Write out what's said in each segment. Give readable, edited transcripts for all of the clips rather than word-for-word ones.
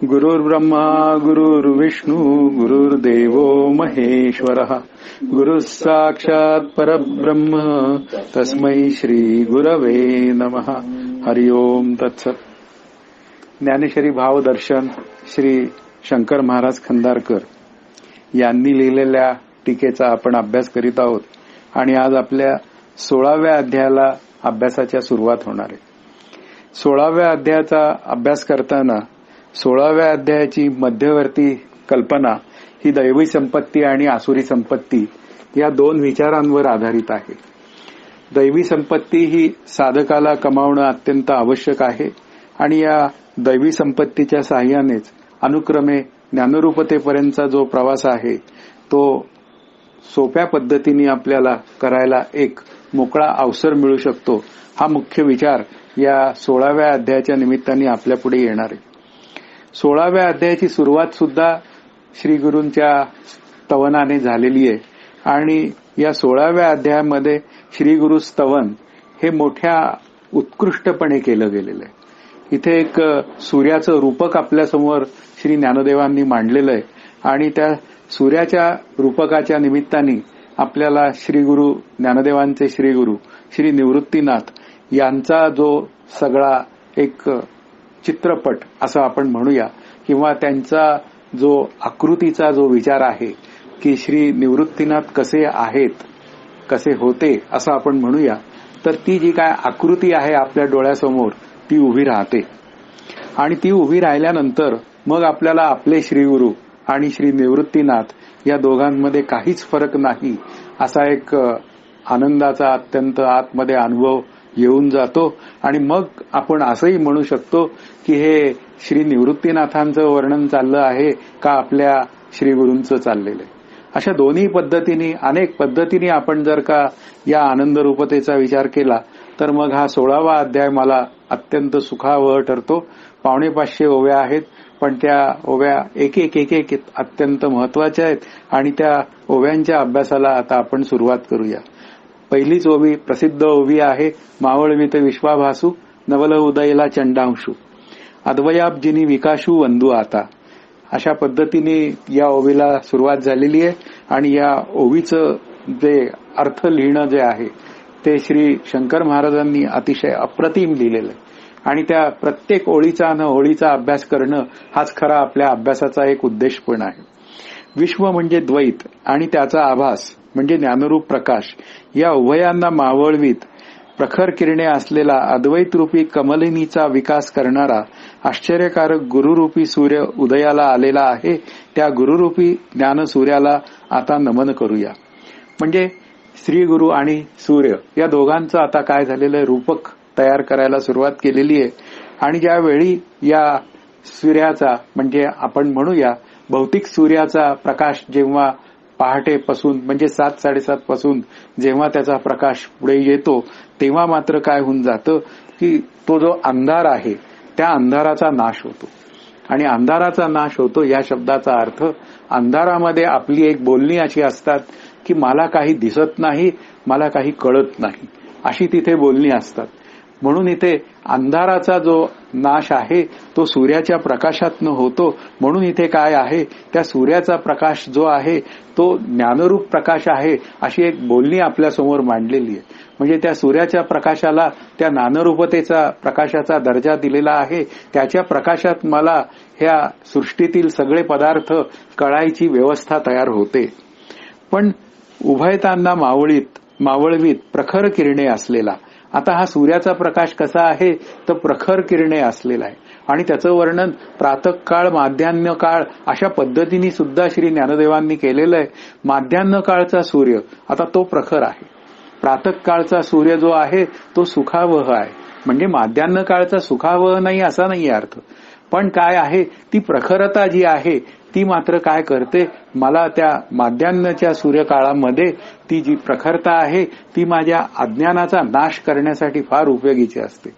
गुरुर्ब्रह्मा गुरुर्विष्णू गुरुर्देवो महेश्वरः गुरुः साक्षात् परब्रह्म तस्मै श्री गुरवे नमः. हरि ओम तत्सत. ज्ञानेश्वरी भावदर्शन श्री शंकर महाराज खंदारकर यांनी लिहिलेल्या टीकेचा आपण अभ्यास करीत आहोत आणि आज आपल्या 16व्या अध्यायाला अभ्यासाच्या सुरुवात होणार आहे. 16व्या अध्यायाचा अभ्यास करताना 16व्या अध्यायाची मध्यवर्ती कल्पना ही दैवी संपत्ती आणि आसुरी संपत्ती या दोन विचारांवर आधारित आहे. दैवी संपत्ती ही साधकाला कमावणं अत्यंत आवश्यक आहे आणि या दैवी संपत्तीच्या साहाय्यानेच अनुक्रमे ज्ञानरूपतेपर्यंतचा जो प्रवास आहे तो सोप्या पद्धतीने आपल्याला करायला एक मोकळा अवसर मिळू शकतो. हा मुख्य विचार या 16व्या अध्यायाच्या निमित्ताने आपल्या पुढे येणार आहे. 16व्या अध्यायाची सुरुवात सुद्धा श्री गुरूंच्या स्तवनाने झालेली आहे आणि या 16व्या अध्यायामध्ये श्री गुरु स्तवन हे मोठ्या उत्कृष्टपणे केलं गेलेलं आहे. इथे एक सूर्याचं रूपक आपल्यासमोर श्री ज्ञानदेवांनी मांडलेलं आहे आणि त्या सूर्याच्या रूपकाच्या निमित्ताने आपल्याला श्री गुरु ज्ञानदेवांचे श्री गुरु श्री निवृत्तीनाथ यांचा जो सगळा एक चित्रपट असं आपण म्हणूया किंवा त्यांचा जो आकृतीचा जो विचार आहे की श्री निवृत्तीनाथ कसे आहेत कसे होते असं आपण म्हणूया, तर ती जी काय आकृती आहे आपल्या डोळ्यासमोर ती उभी राहते आणि ती उभी राहिल्यानंतर मग आपल्याला आपले श्रीगुरु आणि श्री निवृत्तीनाथ या दोघांमध्ये काहीच फरक नाही असा एक आनंदाचा अत्यंत आतमध्ये अनुभव येऊन जातो आणि मग आपण असंही म्हणू शकतो की हे श्री निवृत्तीनाथांचं वर्णन चाललं आहे का आपल्या श्रीगुरूंचं चाललेलं आहे. अशा दोन्ही पद्धतीने अनेक पद्धतीने आपण जर का या आनंद रूपतेचा विचार केला तर मग हा 16वा अध्याय मला अत्यंत सुखावह ठरतो. 550 ओव्या आहेत पण त्या ओव्या एक एक अत्यंत महत्वाच्या आहेत आणि त्या ओव्यांच्या अभ्यासाला आता आपण सुरुवात करूया. पहिलीच ओवी प्रसिद्ध ओवी आहे. मावळवित विश्वाभासू नवल उदयला चंडांशू अद्वयाब्जिनी विकाशू वंदू आता. अशा पद्धतीने या ओवीला सुरुवात झालेली आहे आणि या ओवीचं जे अर्थ लिहिणं जे आहे ते श्री शंकर महाराजांनी अतिशय अप्रतिम लिहिलेलं आहे आणि त्या प्रत्येक ओळीचा न ओळीचा अभ्यास करणं हाच खरा आपल्या अभ्यासाचा एक उद्देश पण आहे. विश्व म्हणजे द्वैत आणि त्याचा आभास म्हणजे ज्ञानरूप प्रकाश या उभयांना मावळवीत प्रखर किरणे असलेला अद्वैत रूपी कमलिनीचा विकास करणारा आश्चर्यकारक गुरुरूपी सूर्य उदयाला आलेला आहे. त्या गुरुरूपी ज्ञान सूर्याला आता नमन करूया. म्हणजे श्री गुरु आणि सूर्य या दोघांचं आता काय झालेलं रूपक तयार करायला सुरुवात केलेली आहे आणि ज्यावेळी या सूर्याचा म्हणजे आपण म्हणूया भौतिक सूर्याचा प्रकाश जेव्हा पहाटेपासून म्हणजे 7-7:30 पासून जेव्हा त्याचा प्रकाश पुढे येतो तेव्हा मात्र काय होऊन जातं की तो जो अंधार आहे त्या अंधाराचा नाश होतो आणि अंधाराचा नाश होतो या शब्दाचा अर्थ अंधारामध्ये आपली एक बोलणी अशी असतात की मला काही दिसत नाही मला काही कळत नाही अशी तिथे बोलणी असतात. म्हणून इथे अंधाराचा जो नाश आहे तो सूर्याच्या प्रकाशातनं होतो. म्हणून इथे काय आहे त्या सूर्याचा प्रकाश जो आहे तो ज्ञानरूप प्रकाश आहे अशी एक बोलणी आपल्या समोर मांडलेली आहे. म्हणजे त्या सूर्याच्या प्रकाशाला त्या ज्ञानरूपतेचा प्रकाशाचा दर्जा दिलेला आहे. त्याच्या प्रकाशात मला ह्या सृष्टीतील सगळे पदार्थ कळायची व्यवस्था तयार होते. पण उभयतांना मावळवीत प्रखर किरणे असलेला आता हा सूर्याचा प्रकाश कसा आहे तर प्रखर किरणे असलेला आहे आणि त्याचं वर्णन प्रातःकाळ माध्यान्ह काळ अशा पद्धतीने सुद्धा श्री ज्ञानदेवांनी केलेलं आहे. माध्यान्ह काळचा सूर्य आता तो प्रखर आहे. प्रातःकाळचा सूर्य जो आहे तो सुखावह आहे. म्हणजे माध्यान्ह काळचा सुखावह नाही असा नाही अर्थ, पण काय आहे ती प्रखरता जी आहे ती मात्र काय करते मला त्या माध्यान्हच्या सूर्यकाळामध्ये ती जी प्रखरता आहे ती माझ्या अज्ञानाचा नाश करण्यासाठी फार उपयोगीची असते.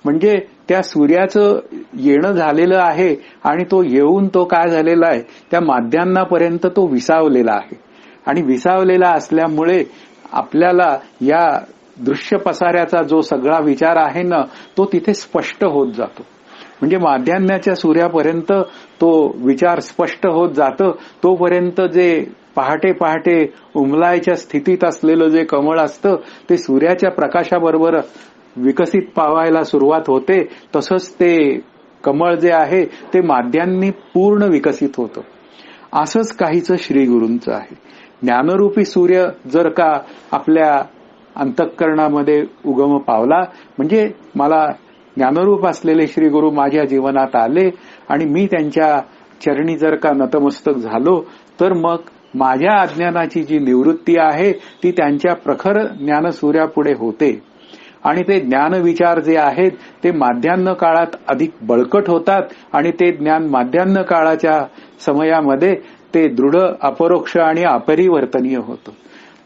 म्हणजे त्या सूर्याचं येणं झालेलं आहे आणि तो येऊन तो काय झालेला आहे त्या माध्यान्हापर्यंत तो विसावलेला आहे आणि विसावलेला असल्यामुळे आपल्याला या दृश्य पसाऱ्याचा जो सगळा विचार आहे ना तो तिथे स्पष्ट होत जातो. म्हणजे माध्यान्हाच्या सूर्यापर्यंत तो विचार स्पष्ट होत जातं. तोपर्यंत जे पहाटे पहाटे उमलायच्या स्थितीत असलेलं जे कमळ असतं ते सूर्याच्या प्रकाशाबरोबर विकसित पावायला सुरुवात होते. तसंच ते कमळ जे आहे ते माध्यान्नी पूर्ण विकसित होतं. असंच काहीच श्रीगुरूंचं आहे. ज्ञानरूपी सूर्य जर का आपल्या अंतःकरणामध्ये उगम पावला, म्हणजे मला ज्ञानरूप असलेले श्रीगुरू माझ्या जीवनात आले आणि मी त्यांच्या चरणी जर का नतमस्तक झालो, तर मग माझ्या अज्ञानाची जी निवृत्ती आहे ती त्यांच्या प्रखर ज्ञानसूर्यापुढे होते. आणि ते ज्ञान विचार जे आहेत ते माध्यान्ह काळात अधिक बळकट होतात आणि ते ज्ञान माध्यान्ह काळाच्या समयामध्ये ते दृढ, अपरोक्ष आणि अपरिवर्तनीय होतं.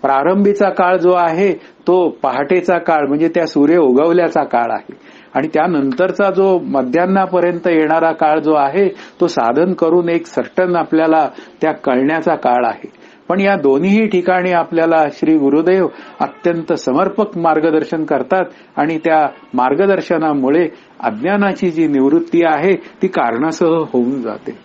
प्रारंभीचा काळ जो आहे तो पहाटेचा काळ म्हणजे त्या सूर्य उगवल्याचा काळ आहे. आणि त्यानंतरचा जो मध्यान्हापर्यंत येणारा काळ जो आहे तो साधन करून एक सर्टन आपल्याला त्या कळण्याचा काळ आहे. पण या दोन्ही ठिकाणी आपल्याला श्री गुरुदेव अत्यंत समर्पक मार्गदर्शन करतात आणि त्या मार्गदर्शनामुळे अज्ञानाची जी निवृत्ती आहे ती कारणासह होऊन जाते.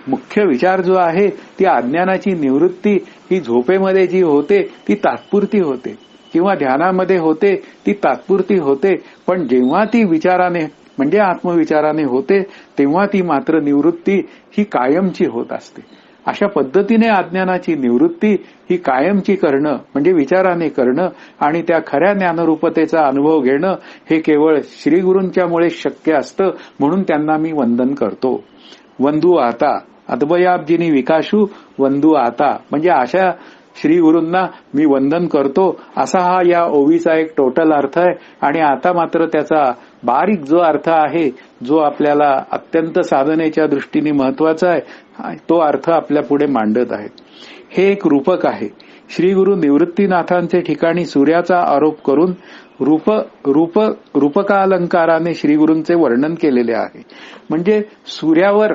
मुख्य विचार जो आहे ती अज्ञानाची निवृत्ती ही झोपेमध्ये जी होते ती तात्पुरती होते किंवा ध्यानामध्ये होते ती तात्पुरती होते. पण जेव्हा ती विचाराने म्हणजे आत्मविचाराने होते तेव्हा ती मात्र निवृत्ती ही कायमची होत असते. अशा पद्धतीने अज्ञानाची निवृत्ती ही कायमची करणं म्हणजे विचाराने करणं आणि त्या खऱ्या ज्ञानरूपतेचा अनुभव घेणं हे केवळ श्रीगुरूंच्यामुळे शक्य असतं. म्हणून त्यांना मी वंदन करतो. वंदू आता अद्वयाब्जिनी विकाशू वंदू आता म्हणजे अशा श्रीगुरूंना मी वंदन करतो असा हा या ओवीचा एक टोटल अर्थ आहे. आणि आता मात्र त्याचा बारीक जो अर्थ आहे जो आपल्याला अत्यंत साधनेच्या दृष्टीने महत्वाचा आहे तो अर्थ आपल्या पुढे मांडत आहे. हे एक रूपक आहे. श्रीगुरु निवृत्तीनाथांचे ठिकाणी सूर्याचा आरोप करून रूपकालंकाराने श्रीगुरूंचे वर्णन केलेले आहे. म्हणजे सूर्यावर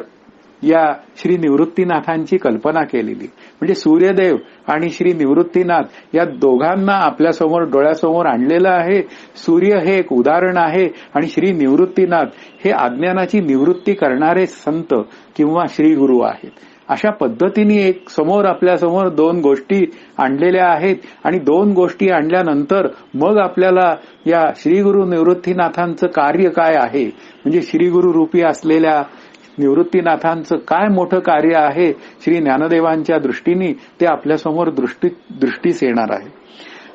या श्री निवृत्तीनाथांची कल्पना केलेली. म्हणजे सूर्यदेव आणि श्री निवृत्तीनाथ या दोघांना आपल्यासमोर डोळ्यासमोर आणलेलं आहे. सूर्य हे एक उदाहरण आहे आणि श्री निवृत्तीनाथ हे अज्ञानाची निवृत्ती करणारे संत किंवा श्रीगुरु आहेत. अशा पद्धतीने एक समोर आपल्यासमोर दोन गोष्टी आणलेल्या आहेत आणि दोन गोष्टी आणल्यानंतर मग आपल्याला या श्रीगुरु निवृत्तीनाथांचं कार्य काय आहे म्हणजे श्रीगुरु रूपी असलेल्या निवृत्तीनाथांचं काय मोठं कार्य आहे श्री ज्ञानदेवांच्या दृष्टीने ते आपल्यासमोर दृष्टीस येणार आहे.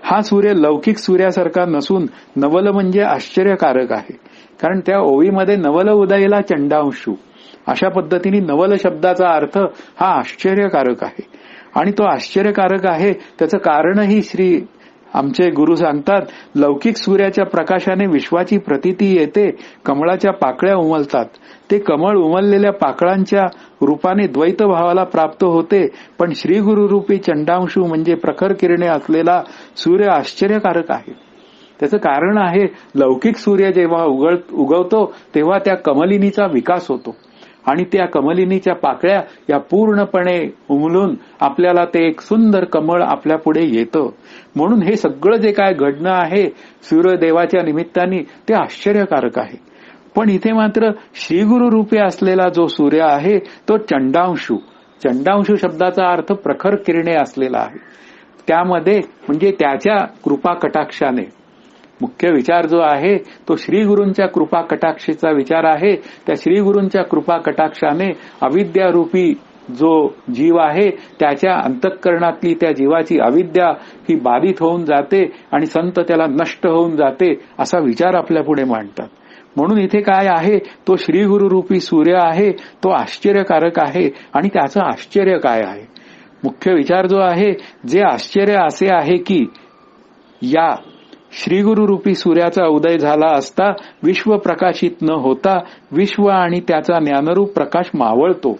हा सूर्य लौकिक सूर्यासारखा नसून नवल म्हणजे आश्चर्यकारक आहे. कारण त्या ओवीमध्ये नवल उदयला चंडांशू अशा पद्धतीने नवल शब्दाचा अर्थ हा आश्चर्यकारक आहे. आणि तो आश्चर्यकारक आहे त्याचं कारणही श्री आमचे गुरु सांगतात. लौकिक सूर्याच्या प्रकाशाने विश्वाची प्रतीती येते. कमळाच्या पाकळ्या उमलतात. ते कमळ उमललेल्या पाकळांच्या रूपाने द्वैत भावाला प्राप्त होते. पण श्री गुरु रूपी चंडांशू म्हणजे प्रखर किरणे असलेला सूर्य आश्चर्यकारक आहे. त्याचं कारण आहे लौकिक सूर्य जेव्हा उगवतो तेव्हा त्या कमलिनीचा विकास होतो आणि त्या कमलिनीच्या पाकळ्या या पूर्णपणे उमलून आपल्याला ते एक सुंदर कमळ आपल्या पुढे येतं. म्हणून हे सगळं जे काय घडणं आहे सूर्यदेवाच्या निमित्ताने ते आश्चर्यकारक आहे. पण इथे मात्र श्रीगुरु रूपी असलेला जो सूर्य आहे तो चंडांशू शब्दाचा अर्थ प्रखर किरणे असलेला आहे. त्यामध्ये म्हणजे त्याच्या कृपा कटाक्षाने मुख्य विचार जो आहे तो श्रीगुरूंच्या कृपा कटाक्षाचा विचार आहे. त्या श्रीगुरूंच्या कृपा कटाक्षाने अविद्यारूपी जो जीव आहे त्याच्या अंतःकरणातली त्या जीवाची अविद्या ही बाधित होऊन जाते आणि संत त्याला नष्ट होऊन जाते असा विचार आपल्या पुढे मांडतात. म्हणून इथे काय आहे तो श्रीगुरु रूपी सूर्य आहे तो आश्चर्यकारक आहे. आणि त्याचं आश्चर्य काय आहे मुख्य विचार जो आहे जे आश्चर्य असे आहे की या श्रीगुरु रूपी सूर्याचा उदय झाला असता विश्व प्रकाशित न होता विश्व आणि त्याचा ज्ञानरूप प्रकाश मावळतो.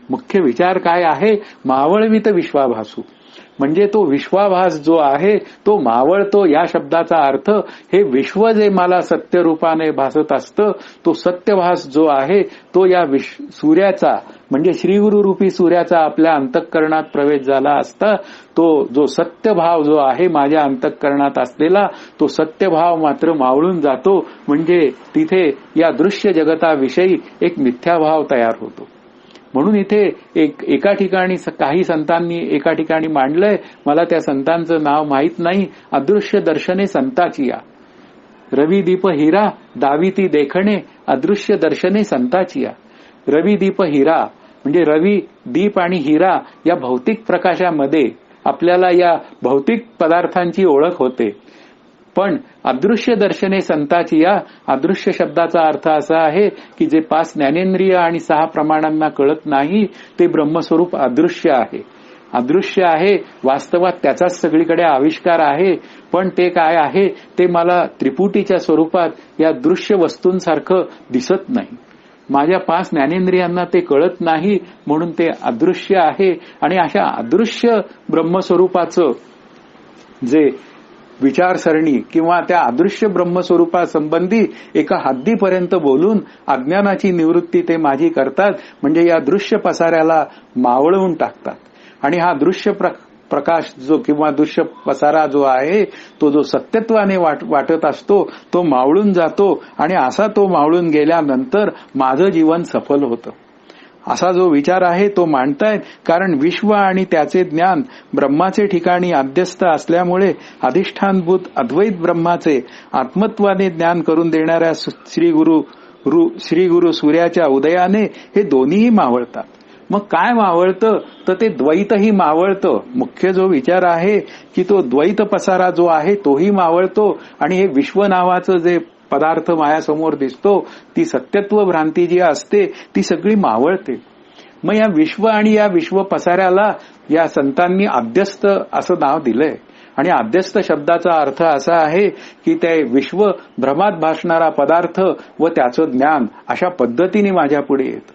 मुख्य विचार काय आहे मावळवित विश्वाभासू म्हणजे तो विश्वाभास जो आहे तो मावळतो. या शब्दाचा अर्थ हे विश्व जे मला सत्य रूपाने भासत असतं तो सत्यभास जो आहे तो या सूर्याचा म्हणजे श्रीगुरु रूपी सूर्याचा आपल्या अंतःकरणात प्रवेश झाला असता तो जो सत्यभाव जो आहे माझ्या अंतःकरणात असलेला तो सत्यभाव मात्र मावळून जातो. म्हणजे तिथे या दृश्य जगताविषयी एक मिथ्याभाव तयार होतो. म्हणून इथे एका ठिकाणी काही संतांनी एका ठिकाणी मांडलंय, मला त्या संतांचं नाव माहीत नाही, अदृश्य दर्शने संताची या. रवी दीप हिरा दाविती देखणे अदृश्य दर्शने संताची या. रवी दीप हिरा म्हणजे रवी दीप आणि हिरा या भौतिक प्रकाशामध्ये आपल्याला या भौतिक पदार्थांची ओळख होते. पण अदृश्य दर्शने संताची या अदृश्य शब्दाचा अर्थ असा आहे की जे 5 ज्ञानेंद्रिय आणि 6 प्रमाणांना कळत नाही ते ब्रह्मस्वरूप अदृश्य आहे. अदृश्य आहे, वास्तवात त्याचाच सगळीकडे आविष्कार आहे, पण ते काय आहे ते मला त्रिपुटीच्या स्वरूपात या दृश्य वस्तूंसारखं दिसत नाही. माझ्या 5 ज्ञानेंद्रियांना ते कळत नाही म्हणून ते अदृश्य आहे. आणि अशा अदृश्य ब्रह्मस्वरूपाचं जे विचारसरणी किंवा त्या अदृश्य ब्रह्मस्वरूपासंबंधी एका हद्दीपर्यंत बोलून अज्ञानाची निवृत्ती ते माझी करतात. म्हणजे या दृश्य पसाऱ्याला मावळवून टाकतात. आणि हा दृश्य प्रकाश जो किंवा दृश्य पसारा जो आहे तो जो सत्यत्वाने वाटत असतो तो मावळून जातो. आणि असा तो मावळून गेल्यानंतर माझं जीवन सफल होतं असा जो विचार आहे तो मांडतायत. कारण विश्व आणि त्याचे ज्ञान ब्रह्माचे ठिकाणी अध्यस्त असल्यामुळे अधिष्ठानभूत अद्वैत ब्रह्माचे आत्मत्वाने ज्ञान करून देणाऱ्या श्री गुरु सूर्याच्या उदयाने हे दोन्हीही मावळतात. मग काय मावळतं तर ते द्वैतही मावळतं. मुख्य जो विचार आहे की तो द्वैत पसारा जो आहे तोही मावळतो. आणि हे विश्व नावाचं जे पदार्थ मायासमोर दिसतो ती सत्यत्व भ्रांती जी असते ती सगळी मावळते. मग या विश्व आणि या विश्व पसाऱ्याला या संतांनी अध्यस्त असं नाव दिलंय. आणि अध्यस्त शब्दाचा अर्थ असा आहे की ते विश्व भ्रमात भासणारा पदार्थ व त्याचं ज्ञान अशा पद्धतीने माझ्या पुढे येतं.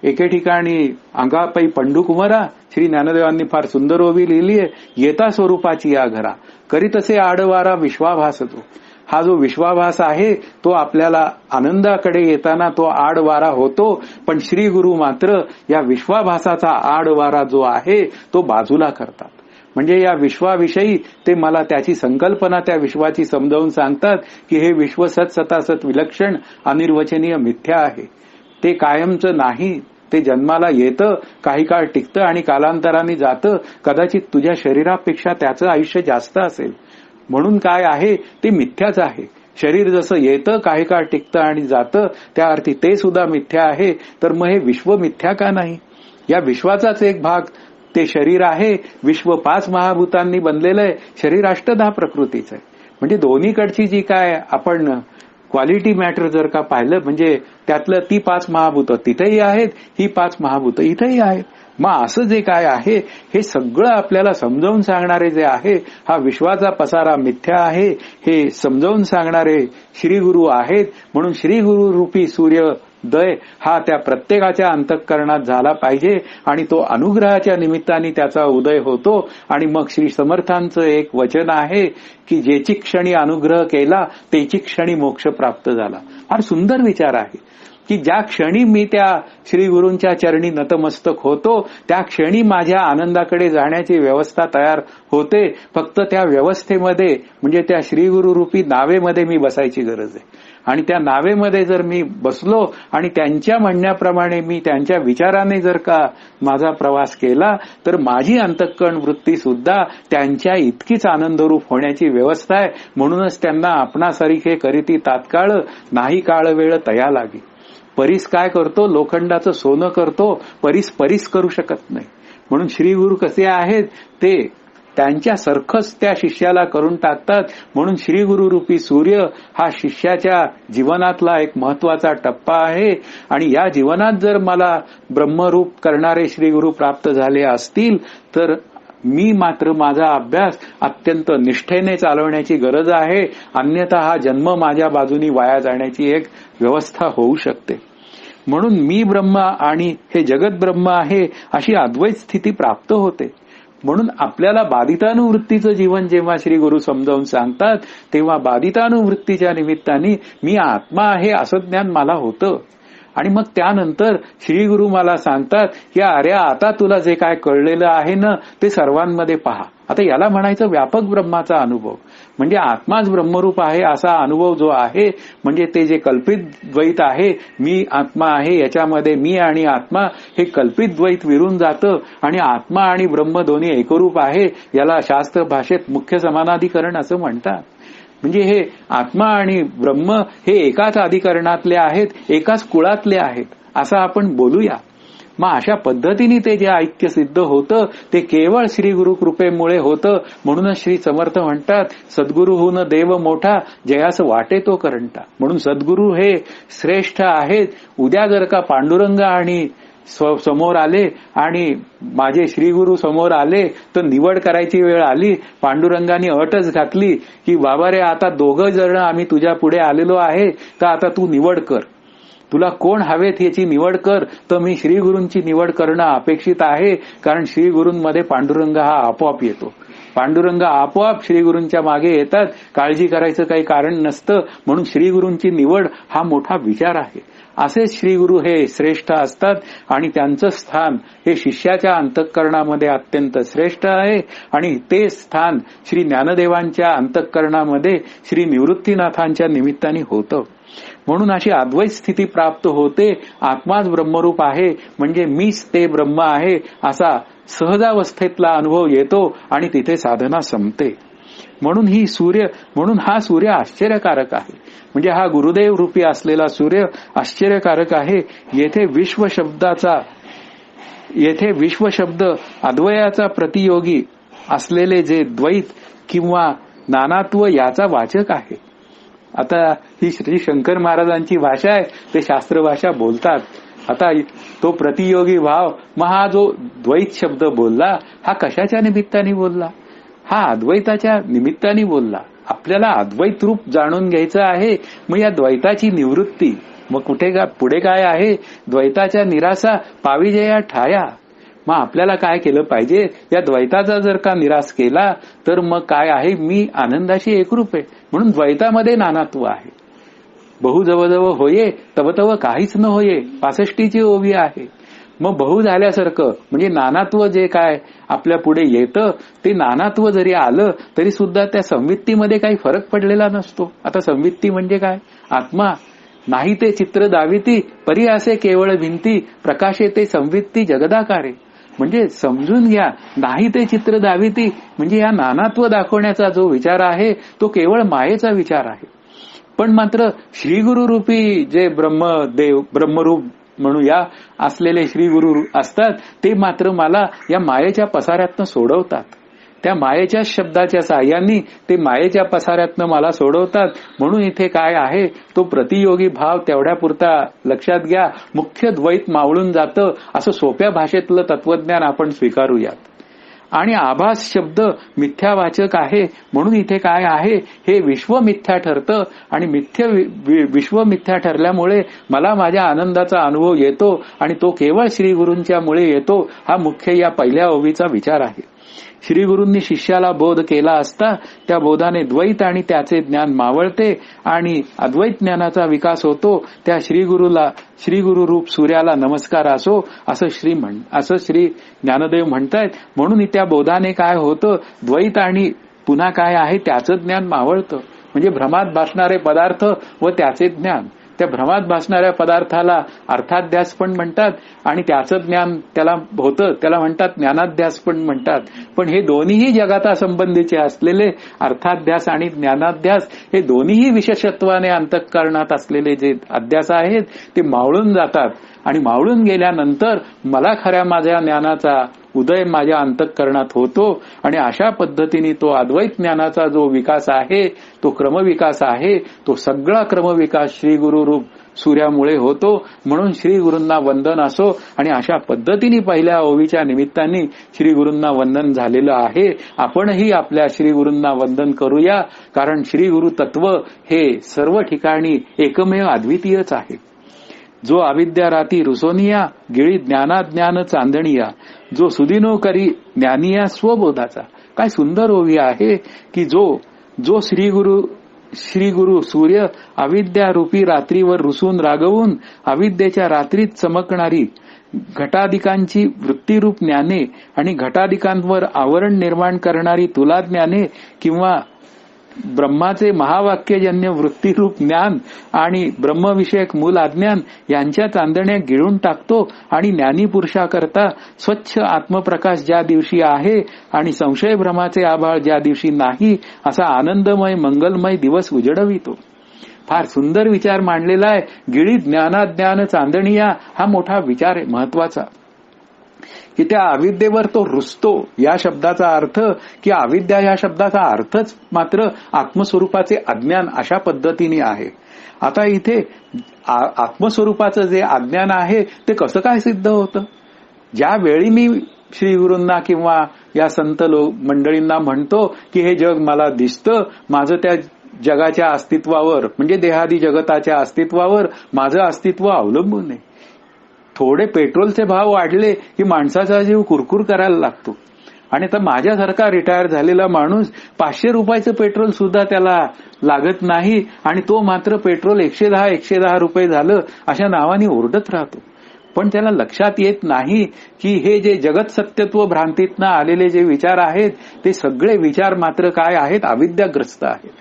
एके ठिकाणी अंगापै पंडुकुमरा श्री ज्ञानदेवांनी फार सुंदर ओवी लिहिली आहे. येता स्वरूपाची या घरा करीतसे आडवारा विश्वाभासतो. हा जो विश्वाभास आहे तो आपल्याला आनंदाकडे येताना तो आडवारा होतो. पण श्री गुरु मात्र या विश्वाभासाचा आडवारा जो आहे तो बाजूला करतात. म्हणजे या विश्वाविषयी ते मला त्याची संकल्पना त्या विश्वाची समजावून सांगतात की हे विश्व सत्सतासत विलक्षण अनिर्वचनीय मिथ्या आहे. ते कायमचं नाही, ते जन्माला येतं, काही काळ टिकतं आणि कालांतराने जातं. कदाचित तुझ्या शरीरापेक्षा त्याचं आयुष्य जास्त असेल. म्हणून काय आहे ते मिथ्याच आहे. शरीर जसं येतं काही काळ टिकतं आणि जातं त्या अर्थी ते सुद्धा मिथ्या आहे. तर मग हे विश्व मिथ्या का नाही? या विश्वाचाच एक भाग ते शरीर आहे. विश्व 5 महाभूतांनी बनलेलं आहे. शरीर 8-10 प्रकृतीचं आहे. म्हणजे दोन्हीकडची जी काय आपण क्वालिटी मॅटर जर का पाहिलं म्हणजे त्यातलं ती 5 महाभूतं तिथेही आहेत, ही 5 महाभूतं इथेही आहेत. मग असं जे काय आहे हे सगळं आपल्याला समजावून सांगणारे जे आहे हा विश्वाचा पसारा मिथ्या आहे हे समजावून सांगणारे श्री गुरु आहेत. म्हणून श्री गुरु रूपी सूर्योदय हा त्या प्रत्येकाच्या अंतःकरणात झाला पाहिजे आणि तो अनुग्रहाच्या निमित्ताने त्याचा उदय होतो. आणि मग श्री समर्थांचं एक वचन आहे की जेची क्षणी अनुग्रह केला तेची क्षणी मोक्ष प्राप्त झाला. फार सुंदर विचार आहे की ज्या क्षणी मी त्या श्री गुरूंच्या चरणी नतमस्तक होतो त्या क्षणी माझ्या आनंदाकडे जाण्याची व्यवस्था तयार होते. फक्त त्या व्यवस्थेमध्ये म्हणजे त्या श्री गुरु रूपी नावेमध्ये मी बसायची गरज आहे. आणि त्या नावेमध्ये जर मी बसलो आणि त्यांच्या म्हणण्याप्रमाणे मी त्यांच्या विचाराने जर का माझा प्रवास केला तर माझी अंतःकरण वृत्ती सुद्धा त्यांच्या इतकीच आनंदरूप होण्याची व्यवस्था आहे. म्हणूनच त्यांना आपणासारखे करीती तात्काळ नाही काळ वेळ तया लागी. परीस काय करतो लोखंडाचं सोनं करतो, परीस करू शकत नाही. म्हणून श्री गुरु कसे आहेत ते त्यांच्यासारखंच त्या शिष्याला करून टाकतात. म्हणून श्री गुरु रूपी सूर्य हा शिष्याच्या जीवनातला एक महत्वाचा टप्पा आहे. आणि या जीवनात जर मला ब्रह्मरूप करणारे श्री गुरु प्राप्त झाले असतील तर मी मात्र माझा अभ्यास अत्यंत निष्ठेने चालवण्याची गरज आहे. अन्यथा हा जन्म माझ्या बाजूनी वाया जाण्याची एक व्यवस्था होऊ शकते. म्हणून मी ब्रह्म आणि हे जगत ब्रह्म आहे अशी अद्वैत स्थिती प्राप्त होते. म्हणून आपल्याला बाधितानुवृत्तीचं जीवन जेव्हा श्री गुरु समजावून सांगतात तेव्हा बाधितानुवृत्तीच्या निमित्ताने मी आत्मा आहे असं ज्ञान मला होतं. आणि मग त्यानंतर श्री गुरु मला सांगतात की अरे आता तुला जे काय कळलेलं आहे ना ते सर्वांमध्ये पहा. आता याला म्हणायचं व्यापक ब्रह्माचा अनुभव. म्हणजे आत्माच ब्रह्मरूप आहे असा अनुभव जो आहे, म्हणजे ते जे कल्पित द्वैत आहे, मी आत्मा आहे याच्यामध्ये मी आणि आत्मा हे कल्पित द्वैत विरून जातं आणि आत्मा आणि ब्रह्म दोन्ही एकरूप आहे. याला शास्त्र भाषेत मुख्य समानाधिकरण असं म्हणतात. म्हणजे हे आत्मा आणि ब्रह्म हे एकाच अधिकरणातले आहेत, एकाच कुळातले आहेत असं आपण बोलूया. मग अशा पद्धतीने ते जे ऐक्य सिद्ध होतं ते केवळ श्री गुरु कृपेमुळे होतं. म्हणूनच श्री समर्थ म्हणतात सद्गुरुहून देव मोठा जयास वाटे तो करंटा. म्हणून सद्गुरु हे श्रेष्ठ आहेत. उद्या जर का पांडुरंग आणि समोर आले आणि माझे श्रीगुरु समोर आले तर निवड करायची वेळ आली, पांडुरंगाने अटच घातली की बाबा रे आता दोघं जण आम्ही तुझ्या पुढे आलेलो आहे तर आता तू निवड कर, तुला कोण हवेत याची निवड कर. तर मी श्रीगुरूंची निवड करणं अपेक्षित आहे, कारण श्रीगुरूंमध्ये पांडुरंग हा आपोआप येतो. पांडुरंग आपोआप श्रीगुरूंच्या मागे येतात, काळजी करायचं काही कारण नसतं. म्हणून श्रीगुरूंची निवड हा मोठा विचार आहे. असेच श्रीगुरु हे श्रेष्ठ असतात आणि त्यांचं स्थान हे शिष्याच्या अंतःकरणामध्ये अत्यंत श्रेष्ठ आहे. आणि ते स्थान श्री ज्ञानदेवांच्या अंतःकरणामध्ये श्री निवृत्तीनाथांच्या निमित्ताने होतं. म्हणून अशी अद्वैत स्थिती प्राप्त होते. आत्माच ब्रह्मरूप आहे म्हणजे मीच ते ब्रह्म आहे असा सहजावस्थेतला अनुभव येतो आणि तिथे साधना संपते. म्हणून हा सूर्य आश्चर्यकारक आहे. म्हणजे हा गुरुदेव रूपी असलेला सूर्य आश्चर्यकारक आहे. येथे विश्व शब्द अद्वयाचा प्रतियोगी असलेले जे द्वैत किंवा नानात्व याचा वाचक आहे. आता ही श्री शंकर महाराजांची भाषा आहे, ते शास्त्र भाषा बोलतात. आता तो प्रतियोगी भाव, मग हा जो द्वैत शब्द बोलला हा कशाच्या निमित्ताने बोलला? हा अद्वैताच्या निमित्ताने बोलला. आपल्याला अद्वैत रूप जाणून घ्यायचं आहे. मग या द्वैताची निवृत्ती, मग पुढे काय आहे? द्वैताच्या निरासा पाविजया ठाया. मग आपल्याला काय केलं पाहिजे? या द्वैताचा जर का निराश केला तर मग काय आहे? मी आनंदाशी एकरूप आहे. म्हणून द्वैतामध्ये नानात्व आहे. बहु जवळ होये तव तव काहीच न होये 65ची ओवी आहे. मग बहु झाल्यासारखं म्हणजे नानात्व जे काय आपल्या पुढे येतं ते नानात्व जरी आलं तरी सुद्धा त्या संवित्तीमध्ये काही फरक पडलेला नसतो. आता संवित्ती म्हणजे काय? आत्मा. नाही ते चित्र दाविती परी असे केवळ भिंती प्रकाशे ते संवित्ती जगदाकारे. म्हणजे समजून घ्या, नाही ते चित्र दाविती म्हणजे या नानात्व दाखवण्याचा जो विचार आहे तो केवळ मायेचा विचार आहे. पण मात्र श्रीगुरु रूपी जे ब्रह्मरूप म्हणूया असलेले श्रीगुरु असतात ते मात्र मला या मायेच्या पसाऱ्यातनं सोडवतात. त्या मायेच्या शब्दाच्या साह्याने ते मायेच्या पसाऱ्यातनं मला सोडवतात. म्हणून इथे काय आहे? तो प्रतियोगी भाव तेवढ्या पुरता लक्षात घ्या. मुख्य द्वैत मावळून जातं असं सोप्या भाषेतलं तत्वज्ञान आपण स्वीकारूयात. आणि आभास शब्द मिथ्यावाचक आहे. म्हणून इथे काय आहे? हे विश्व मिथ्या ठरतं आणि विश्व मिथ्या ठरल्यामुळे मला माझ्या आनंदाचा अनुभव येतो आणि तो केवळ श्रीगुरूंच्या मुळे येतो. हा मुख्य या पहिल्या ओवीचा विचार आहे. श्रीगुरूंनी शिष्याला बोध केला असता त्या बोधाने द्वैत आणि त्याचे ज्ञान मावळते आणि अद्वैत ज्ञानाचा विकास होतो. त्या श्रीगुरु रूप सूर्याला नमस्कार असो असं श्री ज्ञानदेव म्हणतायत. म्हणून त्या बोधाने काय होतं? द्वैत आणि पुन्हा काय आहे त्याचं ज्ञान मावळतं. म्हणजे भ्रमात भासणारे पदार्थ व त्याचे ज्ञान. त्या भ्रमात भासणाऱ्या पदार्थाला अर्थाध्यास पण म्हणतात आणि त्याचं ज्ञान त्याला होतं त्याला म्हणतात ज्ञानाध्यास पण म्हणतात. पण हे दोन्हीही जगाता संबंधीचे असलेले अर्थाध्यास आणि ज्ञानाध्यास हे दोन्हीही विशेषत्वाने अंतःकरणात असलेले जे अध्यास आहेत ते मावळून जातात. आणि मावळून गेल्यानंतर मला खऱ्या माझ्या ज्ञानाचा उदय माझ्या अंतःकरणात होतो. आणि अशा पद्धतीने तो अद्वैत ज्ञानाचा जो विकास आहे तो क्रमविकास आहे. तो सगळा क्रमविकास श्रीगुरु रूप सूर्यामुळे होतो. म्हणून श्रीगुरूंना वंदन असो. आणि अशा पद्धतीने पहिल्या ओवीच्या निमित्ताने श्रीगुरूंना वंदन झालेलं आहे. आपणही आपल्या श्रीगुरूंना वंदन करूया, कारण श्रीगुरु तत्व हे सर्व ठिकाणी एकमेव अद्वितीयच आहे. जो अविद्या राती रुसोनिया गिळी ज्ञानाज्ञान चांदणिया जो सुदिनो करी ज्ञानिया स्वबोधाचा. काय सुंदर ओवी आहे की जो श्री गुरु सूर्य अविद्या रूपी रात्रीवर रुसून रागवून अविद्येच्या रात्रीत चमकणारी घटाधिकांची वृत्तीरूप ज्ञाने आणि घटाधिकांवर आवरण निर्माण करणारी तुला ज्ञाने किंवा ब्रह्माचे महावाक्यजन्य वृत्तीरूप ज्ञान आणि ब्रह्मविषयक मूल अज्ञान यांच्या चांदण्या गिळून टाकतो आणि ज्ञानी पुरुषाकरता स्वच्छ आत्मप्रकाश ज्या दिवशी आहे आणि संशय भ्रमाचे आभाळ ज्या दिवशी नाही असा आनंदमय मंगलमय दिवस उजडवितो. फार सुंदर विचार मांडलेला आहे. गिळी ज्ञानाज्ञान चांदणिया हा मोठा विचार आहे, महत्वाचा, की त्या अविद्येवर तो रुसतो. या शब्दाचा अर्थ की अविद्या या शब्दाचा अर्थच मात्र आत्मस्वरूपाचे अज्ञान अशा पद्धतीने आहे. आता इथे आत्मस्वरूपाचं जे अज्ञान आहे ते कसं काय सिद्ध होतं? ज्यावेळी मी श्री गुरूंना किंवा या संत मंडळींना म्हणतो की हे जग मला दिसतं, माझं त्या जगाच्या अस्तित्वावर म्हणजे देहादी जगताच्या अस्तित्वावर माझं अस्तित्व अवलंबून आहे. थोडे पेट्रोलचे भाव वाढले की माणसाचा जीव कुरकुर करायला लागतो. आणि तर माझ्यासारखा रिटायर झालेला माणूस 500 रुपयाचं पेट्रोल सुद्धा त्याला लागत नाही आणि तो मात्र पेट्रोल 110 रुपये झालं अशा नावाने ओरडत राहतो. पण त्याला लक्षात येत नाही की हे जे जगत सत्यत्व भ्रांतीतनं आलेले जे विचार आहेत ते सगळे विचार मात्र काय आहेत? अविद्याग्रस्त आहेत.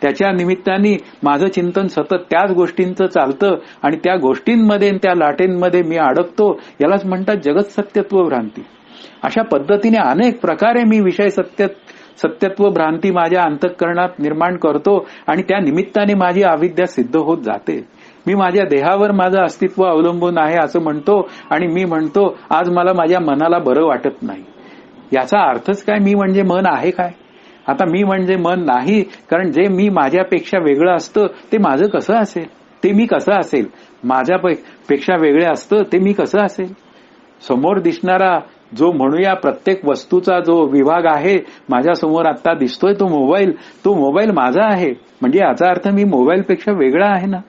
त्याच्या निमित्ताने माझं चिंतन सतत त्याच गोष्टींचं चालतं आणि त्या गोष्टींमध्ये त्या लाटेंमध्ये मी अडकतो. यालाच म्हणतात जगत सत्यत्व भ्रांती. अशा पद्धतीने अनेक प्रकारे मी विषय सत्यत्व भ्रांती माझ्या अंतःकरणात निर्माण करतो आणि त्या निमित्ताने माझी अविद्या सिद्ध होत जाते. मी माझ्या देहावर माझं अस्तित्व अवलंबून आहे असं म्हणतो आणि मी म्हणतो आज मला माझ्या मनाला बरं वाटत नाही. याचा अर्थच काय? मी म्हणजे मन आहे काय? आता मी म्हणजे मन नाही, कारण जे मी माझ्यापेक्षा वेगळं असतं ते माझं कसं असेल? ते मी कसं असेल? माझ्यापेक्षा वेगळे असतं ते मी कसं असेल? समोर दिसणारा जो म्हणूया प्रत्येक वस्तूचा जो विभाग आहे माझ्यासमोर आता दिसतोय तो मोबाईल माझा आहे. म्हणजे याचा अर्थ मी मोबाईलपेक्षा वेगळा आहे ना.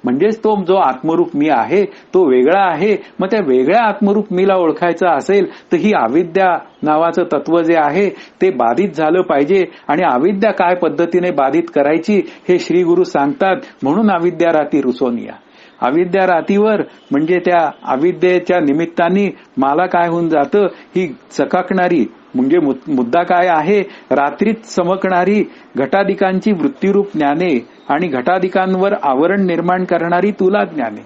म्हणजेच तो जो आत्मरूप मी आहे तो वेगळा आहे. मग त्या वेगळ्या आत्मरूप मीला ओळखायचं असेल तर ही अविद्या नावाचं तत्व जे आहे ते बाधित झालं पाहिजे. आणि अविद्या काय पद्धतीने बाधित करायची हे श्री गुरु सांगतात. म्हणून अविद्या राती रुसोनिया. अविद्या रातीवर म्हणजे त्या अविद्येच्या निमित्ताने मला काय होऊन जातं? ही चकाकणारी म्हणजे मुद्दा काय आहे? रात्रीत चमकणारी घटाधिकांची वृत्तीरूप ज्ञाने आणि घटाधिकांवर आवरण निर्माण करणारी तुला ज्ञाने.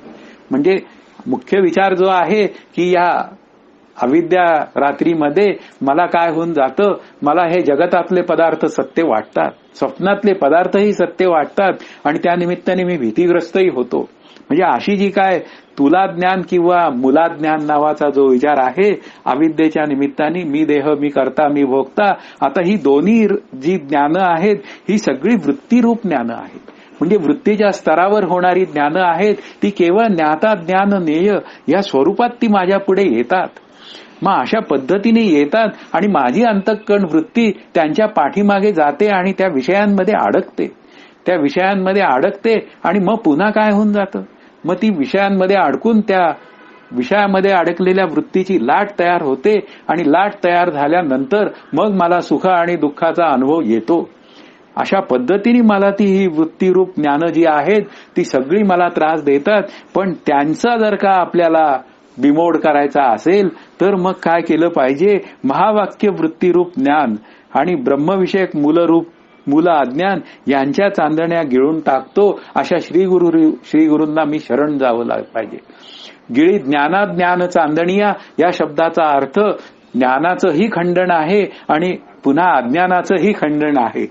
म्हणजे मुख्य विचार जो आहे की या अविद्या रात्रीमध्ये मला काय होऊन जातं? मला हे जगतातले पदार्थ सत्य वाटतात, स्वप्नातले पदार्थही सत्य वाटतात आणि त्या निमित्ताने मी भीतीग्रस्तही होतो. म्हणजे अशी जी काय तुला ज्ञान किंवा मुला ज्ञान नावाचा जो विचार आहे अविद्येच्या निमित्ताने मी देह, मी करता, मी भोगता, आता ही दोन्ही जी ज्ञानं आहेत ही सगळी वृत्तीरूप ज्ञानं आहेत. म्हणजे वृत्तीच्या स्तरावर होणारी ज्ञानं आहेत. ती केवळ ज्ञाता ज्ञान नेय या स्वरूपात ती माझ्या पुढे येतात. मग अशा पद्धतीने येतात आणि माझी अंतःकरण वृत्ती त्यांच्या पाठीमागे जाते आणि त्या विषयांमध्ये अडकते आणि मग पुन्हा काय होऊन जातं? मग ती विषयांमध्ये अडकून त्या विषयामध्ये अडकलेल्या वृत्तीची लाट तयार होते आणि लाट तयार झाल्यानंतर मग मला सुख आणि दुःखाचा अनुभव येतो. अशा पद्धतीने मला ती ही वृत्तीरूप ज्ञानं जी आहेत ती सगळी मला त्रास देतात. पण त्यांचा जर का आपल्याला बिमोड करायचा असेल तर मग काय केलं पाहिजे? महावाक्य वृत्तीरूप ज्ञान आणि ब्रह्मविषयक मूल अज्ञान यांच्या चांदण्या गिळून टाकतो अशा श्री गुरूंना मी शरण जावं पाहिजे. गिळी ज्ञानाज्ञान चांदणिया या शब्दाचा अर्थ ज्ञानाचंही खंडन आहे आणि पुन्हा अज्ञानाचंही खंडन आहे.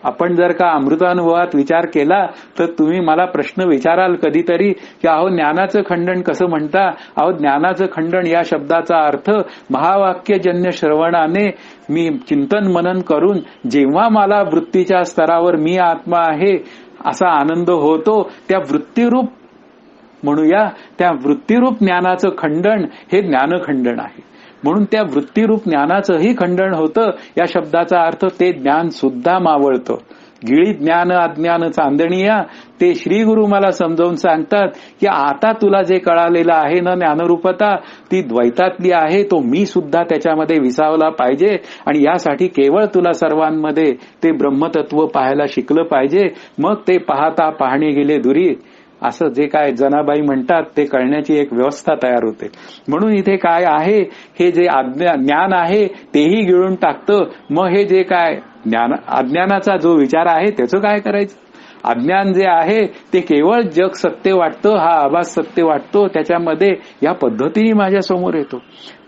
आपण जर का अमृतानुभवात विचार केला तर तुम्ही मला प्रश्न विचाराल कधीतरी की अहो ज्ञानाचं खंडन कसं म्हणता? अहो ज्ञानाचं खंडन या शब्दाचा अर्थ महावाक्यजन्य श्रवणाने मी चिंतन मनन करून जेव्हा मला वृत्तीच्या स्तरावर मी आत्मा आहे असा आनंद होतो त्या वृत्तीरूप म्हणूया त्या वृत्तीरूप ज्ञानाचं खंडन हे ज्ञानखंडन आहे. म्हणून त्या वृत्तीरूप ज्ञानाचंही खंडन होतं. या शब्दाचा अर्थ ते ज्ञान सुद्धा मावळतं. गिळी ज्ञान अज्ञान चांदणिया ते श्री गुरु मला समजावून सांगतात की आता तुला जे कळालेलं आहे ना ज्ञानरूपता ती द्वैतातली आहे, तो मी सुद्धा त्याच्यामध्ये विसावला पाहिजे आणि यासाठी केवळ तुला सर्वांमध्ये ते ब्रह्मतत्व पाहायला शिकलं पाहिजे. मग ते पाहता पाहणे गेले दुरी, असं जे काय जनाबाई म्हणतात ते कळण्याची एक व्यवस्था तयार होते. म्हणून इथे काय आहे, हे जे ज्ञान आहे तेही गिळून टाकतं. मग हे जे काय अज्ञानाचा जो विचार आहे त्याचं काय करायचं. अज्ञान जे आहे ते केवळ जग सत्य वाटतं, हा आभास सत्य वाटतो, त्याच्यामध्ये या पद्धतीने माझ्या समोर येतो.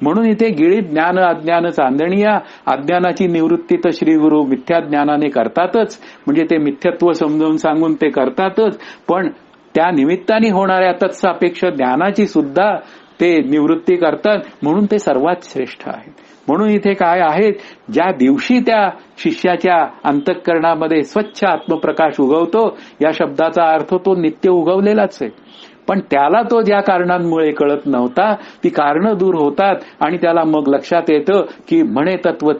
म्हणून इथे गिळीत ज्ञान अज्ञान चांदणिया, अज्ञानाची निवृत्ती तर श्री गुरु मिथ्या ज्ञानाने करतातच, म्हणजे ते मिथ्यत्व समजावून सांगून ते करतातच, पण त्या निमित्ताने होणाऱ्या तत्सापेक्ष ज्ञानाची सुद्धा ते निवृत्ती करतात. म्हणून ते सर्वात श्रेष्ठ आहे. म्हणून इथे काय आहे, ज्या दिवशी त्या शिष्याच्या अंतःकरणामध्ये स्वच्छ आत्मप्रकाश उगवतो, या शब्दाचा अर्थ तो नित्य उगवलेलाच आहे, पण त्याला तो ज्या कारणांमुळे कळत नव्हता ती कारणं दूर होतात आणि त्याला मग लक्षात येतं की म्हणे तत्व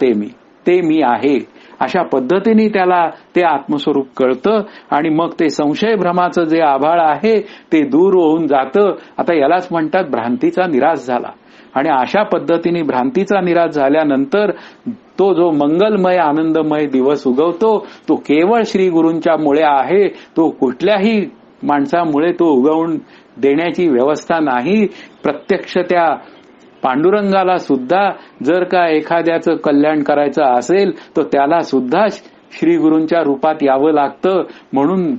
ते मी आहे. अशा पद्धतीने त्याला ते आत्मस्वरूप कळतं आणि मग ते संशय भ्रमाचं जे आभाळ आहे ते दूर होऊन जातं. आता यालाच म्हणतात भ्रांतीचा निराश झाला. आणि अशा पद्धतीने भ्रांतीचा निराश झाल्यानंतर तो जो मंगलमय आनंदमय दिवस उगवतो तो केवळ श्री गुरूंच्या मुळे आहे. तो कुठल्याही माणसामुळे तो उगवून देण्याची व्यवस्था नाही. प्रत्यक्ष त्या पांडुरंगाला सुद्धा जर का एखाद्याचं कल्याण करायचं असेल तर त्याला सुद्धा श्री गुरूंच्या रूपात यावं लागतं. म्हणून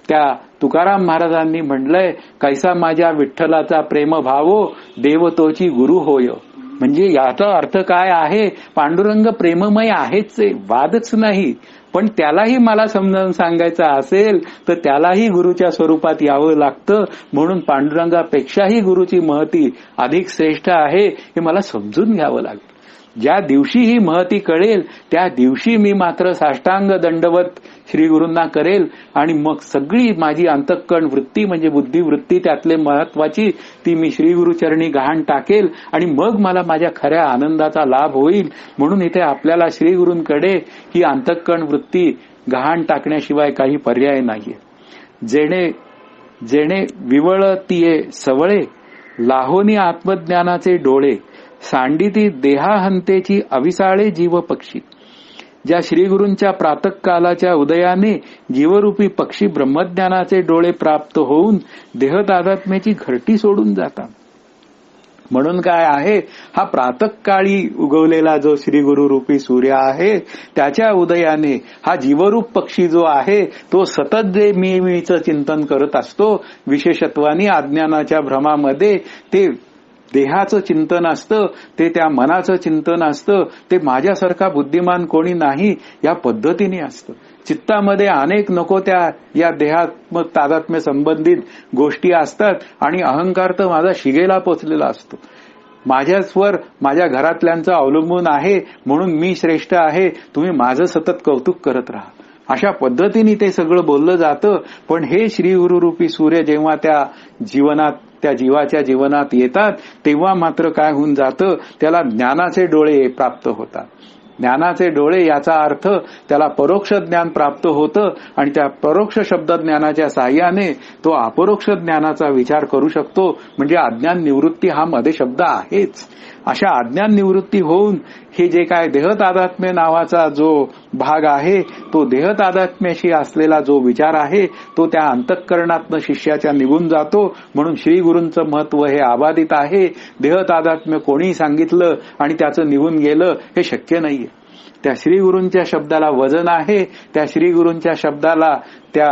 त्या तुकाराम महाराजांनी म्हटलंय, कैसा माझ्या विठ्ठलाचा प्रेम भावो देव तोची गुरु होय. म्हणजे याचा अर्थ काय आहे, पांडुरंग प्रेममय आहेच, वादच नाही, पण त्यालाही मला समजावून सांगायचं असेल तर त्यालाही गुरुच्या स्वरूपात यावं लागतं. म्हणून पांडुरंगापेक्षाही गुरुची महती अधिक श्रेष्ठ आहे हे मला समजून घ्यावं लागेल. ज्या दिवशी ही महती कळेल त्या दिवशी मी मात्र साष्टांग दंडवत श्री गुरूंना करेल आणि मग सगळी माझी अंतःकरण वृत्ती म्हणजे बुद्धिवृत्ती त्यातले महत्वाची ती मी श्री गुरुचरणी गहाण टाकेल आणि मग मला माझ्या खऱ्या आनंदाचा लाभ होईल. म्हणून इथे आपल्याला श्री गुरूंकडे ही अंतःकरण वृत्ती गहाण टाकण्याशिवाय काही पर्याय नाहीये. जेणे विवळतीये सवळे लाहोनी आत्मज्ञानाचे डोळे सांडिती देहाहंतेची अविसाळे जीव पक्षी. ज्या श्रीगुरूंच्या प्रातःकालाच्या उदयाने जीवरूपी पक्षी ब्रह्मज्ञानाचे डोळे प्राप्त होऊन देहतादात्म्याची घरटी सोडून जातात. म्हणून काय आहे, हा प्रातःकाळी उगवलेला जो श्रीगुरु रूपी सूर्य आहे त्याच्या उदयाने हा जीवरूप पक्षी जो आहे तो सतत जे मीचं चिंतन करत असतो. विशेषत्वाने अज्ञानाच्या भ्रमामध्ये ते देहाचं चिंतन असतं, ते त्या मनाचं चिंतन असतं, ते माझ्यासारखा बुद्धिमान कोणी नाही या पद्धतीने असतं. चित्तामध्ये अनेक नको त्या या देहात्मक तादात्म्य संबंधित गोष्टी असतात आणि अहंकार तर माझा शिगेला पोचलेला असतो. माझ्यावर माझ्या घरातल्यांचं अवलंबून आहे म्हणून मी श्रेष्ठ आहे, तुम्ही माझं सतत कौतुक करत राहा, अशा पद्धतीने ते सगळं बोललं जातं. पण हे श्री गुरुरूपी सूर्य जेव्हा त्या जीवाच्या जीवनात येतात तेव्हा मात्र काय होऊन जातं, त्याला ज्ञानाचे डोळे प्राप्त होतात. ज्ञानाचे डोळे याचा अर्थ त्याला परोक्ष ज्ञान प्राप्त होतं आणि त्या परोक्ष शब्द ज्ञानाच्या साह्याने तो अपरोक्ष ज्ञानाचा विचार करू शकतो. म्हणजे अज्ञान निवृत्ती हा मध्ये शब्द आहेच. अशा अज्ञान निवृत्ती होऊन हे जे काय देहतादात्म्य नावाचा जो भाग आहे तो देहतादात्म्याशी असलेला जो विचार आहे तो त्या अंतःकरणातनं शिष्याच्या निघून जातो. म्हणून श्री गुरूंचं महत्व हे अबाधित आहे. देहतादात्म्य कोणी सांगितलं आणि त्याचं निघून गेलं हे शक्य नाहीये. त्या श्री गुरूंच्या शब्दाला वजन आहे, त्या श्री गुरूंच्या शब्दाला त्या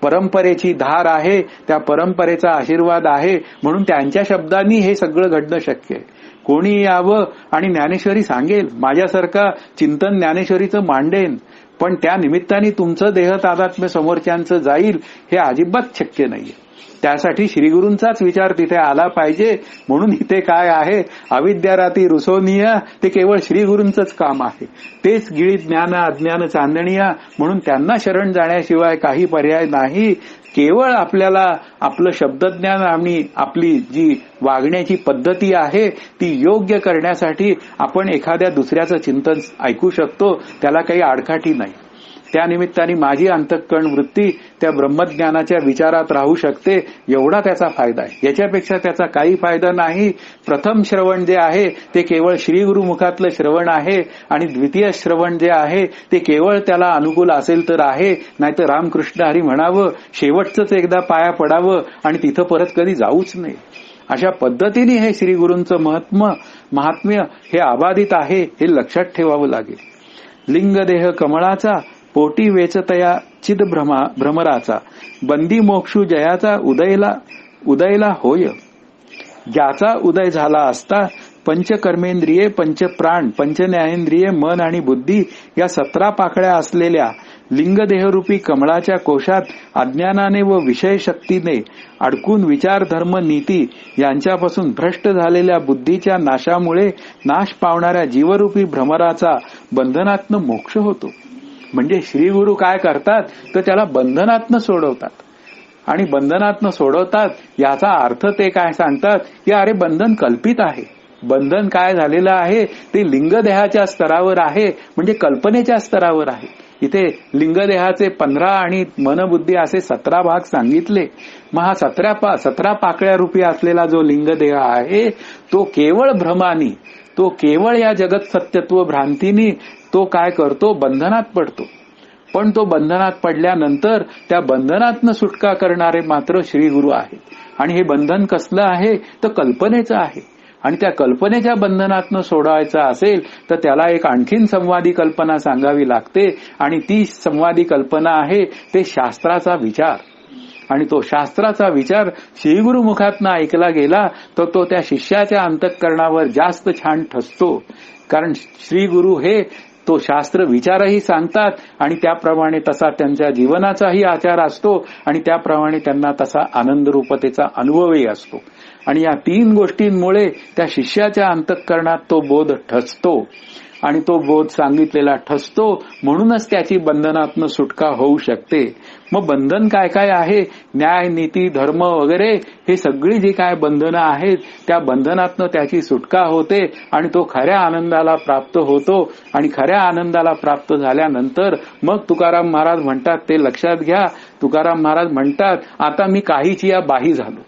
परंपरेची धार आहे, त्या परंपरेचा आशीर्वाद आहे. म्हणून त्यांच्या शब्दांनी हे सगळं घडणं शक्य आहे. कोणी यावं आणि ज्ञानेश्वरी सांगेल, माझ्यासारखा चिंतन ज्ञानेश्वरीचं मांडेन, पण त्या निमित्ताने तुमचं देह तादात्म्य समोरच्यांचं जाईल हे अजिबात शक्य नाहीये. त्यासाठी श्रीगुरूंचाच विचार तिथे आला पाहिजे. म्हणून इथे काय आहे, अविद्याराती रुसोनिया ते केवळ श्रीगुरूंचंच काम आहे. तेच गिळी ज्ञान अज्ञान चांदणिया, म्हणून त्यांना शरण जाण्याशिवाय काही पर्याय नाही. केवळ आपल्याला आपलं शब्दज्ञान आणि आपली जी वागण्याची पद्धती आहे ती योग्य करण्यासाठी आपण एखाद्या दुसऱ्याचं चिंतन ऐकू शकतो, त्याला काही आडकाठी नाही. त्या निमित्ताने माझी अंतःकरण वृत्ती त्या ब्रह्मज्ञानाच्या विचारात राहू शकते, एवढा त्याचा फायदा आहे. याच्यापेक्षा त्याचा काही फायदा नाही. प्रथम श्रवण जे आहे ते केवळ श्री गुरुमुखातलं श्रवण आहे आणि द्वितीय श्रवण जे आहे ते केवळ त्याला अनुकूल असेल तर आहे, नाहीतर रामकृष्ण हरी म्हणावं, शेवटचंच एकदा पाया पडावं आणि तिथं परत कधी जाऊच नाही. अशा पद्धतीने हे श्री गुरूंचं महात्म्य हे अबाधित आहे, हे लक्षात ठेवावं लागेल. लिंगदेह कमळाचा, पोटी वेचतया चिद भ्रमराचा, बंदी मोक्षू जयाचा उदयला होय. ज्याचा उदय झाला असता पंचकर्मेंद्रिये, पंचप्राण, पंचज्ञानेंद्रिये, मन आणि बुद्धी या 17 पाकळ्या असलेल्या लिंगदेहरूपी कमळाच्या कोशात अज्ञानाने व विषय शक्तीने अडकून विचार, धर्म, नीती यांच्यापासून भ्रष्ट झालेल्या बुद्धीच्या नाशामुळे नाश पावणाऱ्या जीवरूपी भ्रमराचा बंधनातनं मोक्ष होतो. म्हणजे श्री गुरु काय करतात तर त्याला बंधनातनं सोडवतात आणि बंधनातनं सोडवतात याचा अर्थ ते काय सांगतात की अरे बंधन कल्पित आहे. बंधन काय झालेलं आहे ते लिंगदेहाच्या स्तरावर आहे, म्हणजे कल्पनेच्या स्तरावर आहे. इथे लिंगदेहाचे 15 आणि मनबुद्धी असे 17 भाग सांगितले. मग हा 17 पाकळ्या रूपी असलेला जो लिंगदेह आहे तो केवळ भ्रमानी, तो केवळ या जगत सत्यत्व भ्रांतीनी तो काय करतो, बंधनात पडतो. पण तो बंधनात पडल्यानंतर त्या बंधनातनं सुटका करणारे मात्र श्री गुरु आहेत. आणि हे बंधन कसलं आहे तर कल्पनेचं आहे. आणि त्या कल्पनेच्या बंधनातनं सोडायचं असेल तर त्याला एक आणखीन संवादी कल्पना सांगावी लागते. आणि ती संवादी कल्पना आहे ते शास्त्राचा विचार. आणि तो शास्त्राचा विचार श्रीगुरु मुखातनं ऐकला गेला तर तो त्या शिष्याच्या अंतःकरणावर जास्त छान ठसतो. कारण श्री गुरु हे तो शास्त्र विचारही सांगतात आणि त्याप्रमाणे तसा त्यांच्या जीवनाचाही आचार असतो आणि त्याप्रमाणे त्यांना तसा आनंद रूपतेचा अनुभवही असतो. आणि या 3 गोष्टींमुळे त्या शिष्याच्या अंतःकरणात तो बोध ठसतो आणि तो बोध सांगितलेला ठसतो, म्हणूनच त्याची बंधनातनं सुटका होऊ शकते. मग बंधन काय काय आहे, न्याय, नीती, धर्म वगैरे हे सगळी जी काय बंधनं आहेत त्या बंधनातनं त्याची सुटका होते आणि तो खऱ्या आनंदाला प्राप्त होतो. आणि खऱ्या आनंदाला प्राप्त झाल्यानंतर मग तुकाराम महाराज म्हणतात, ते लक्षात घ्या, तुकाराम महाराज म्हणतात आता मी काहीची या बाही झालो.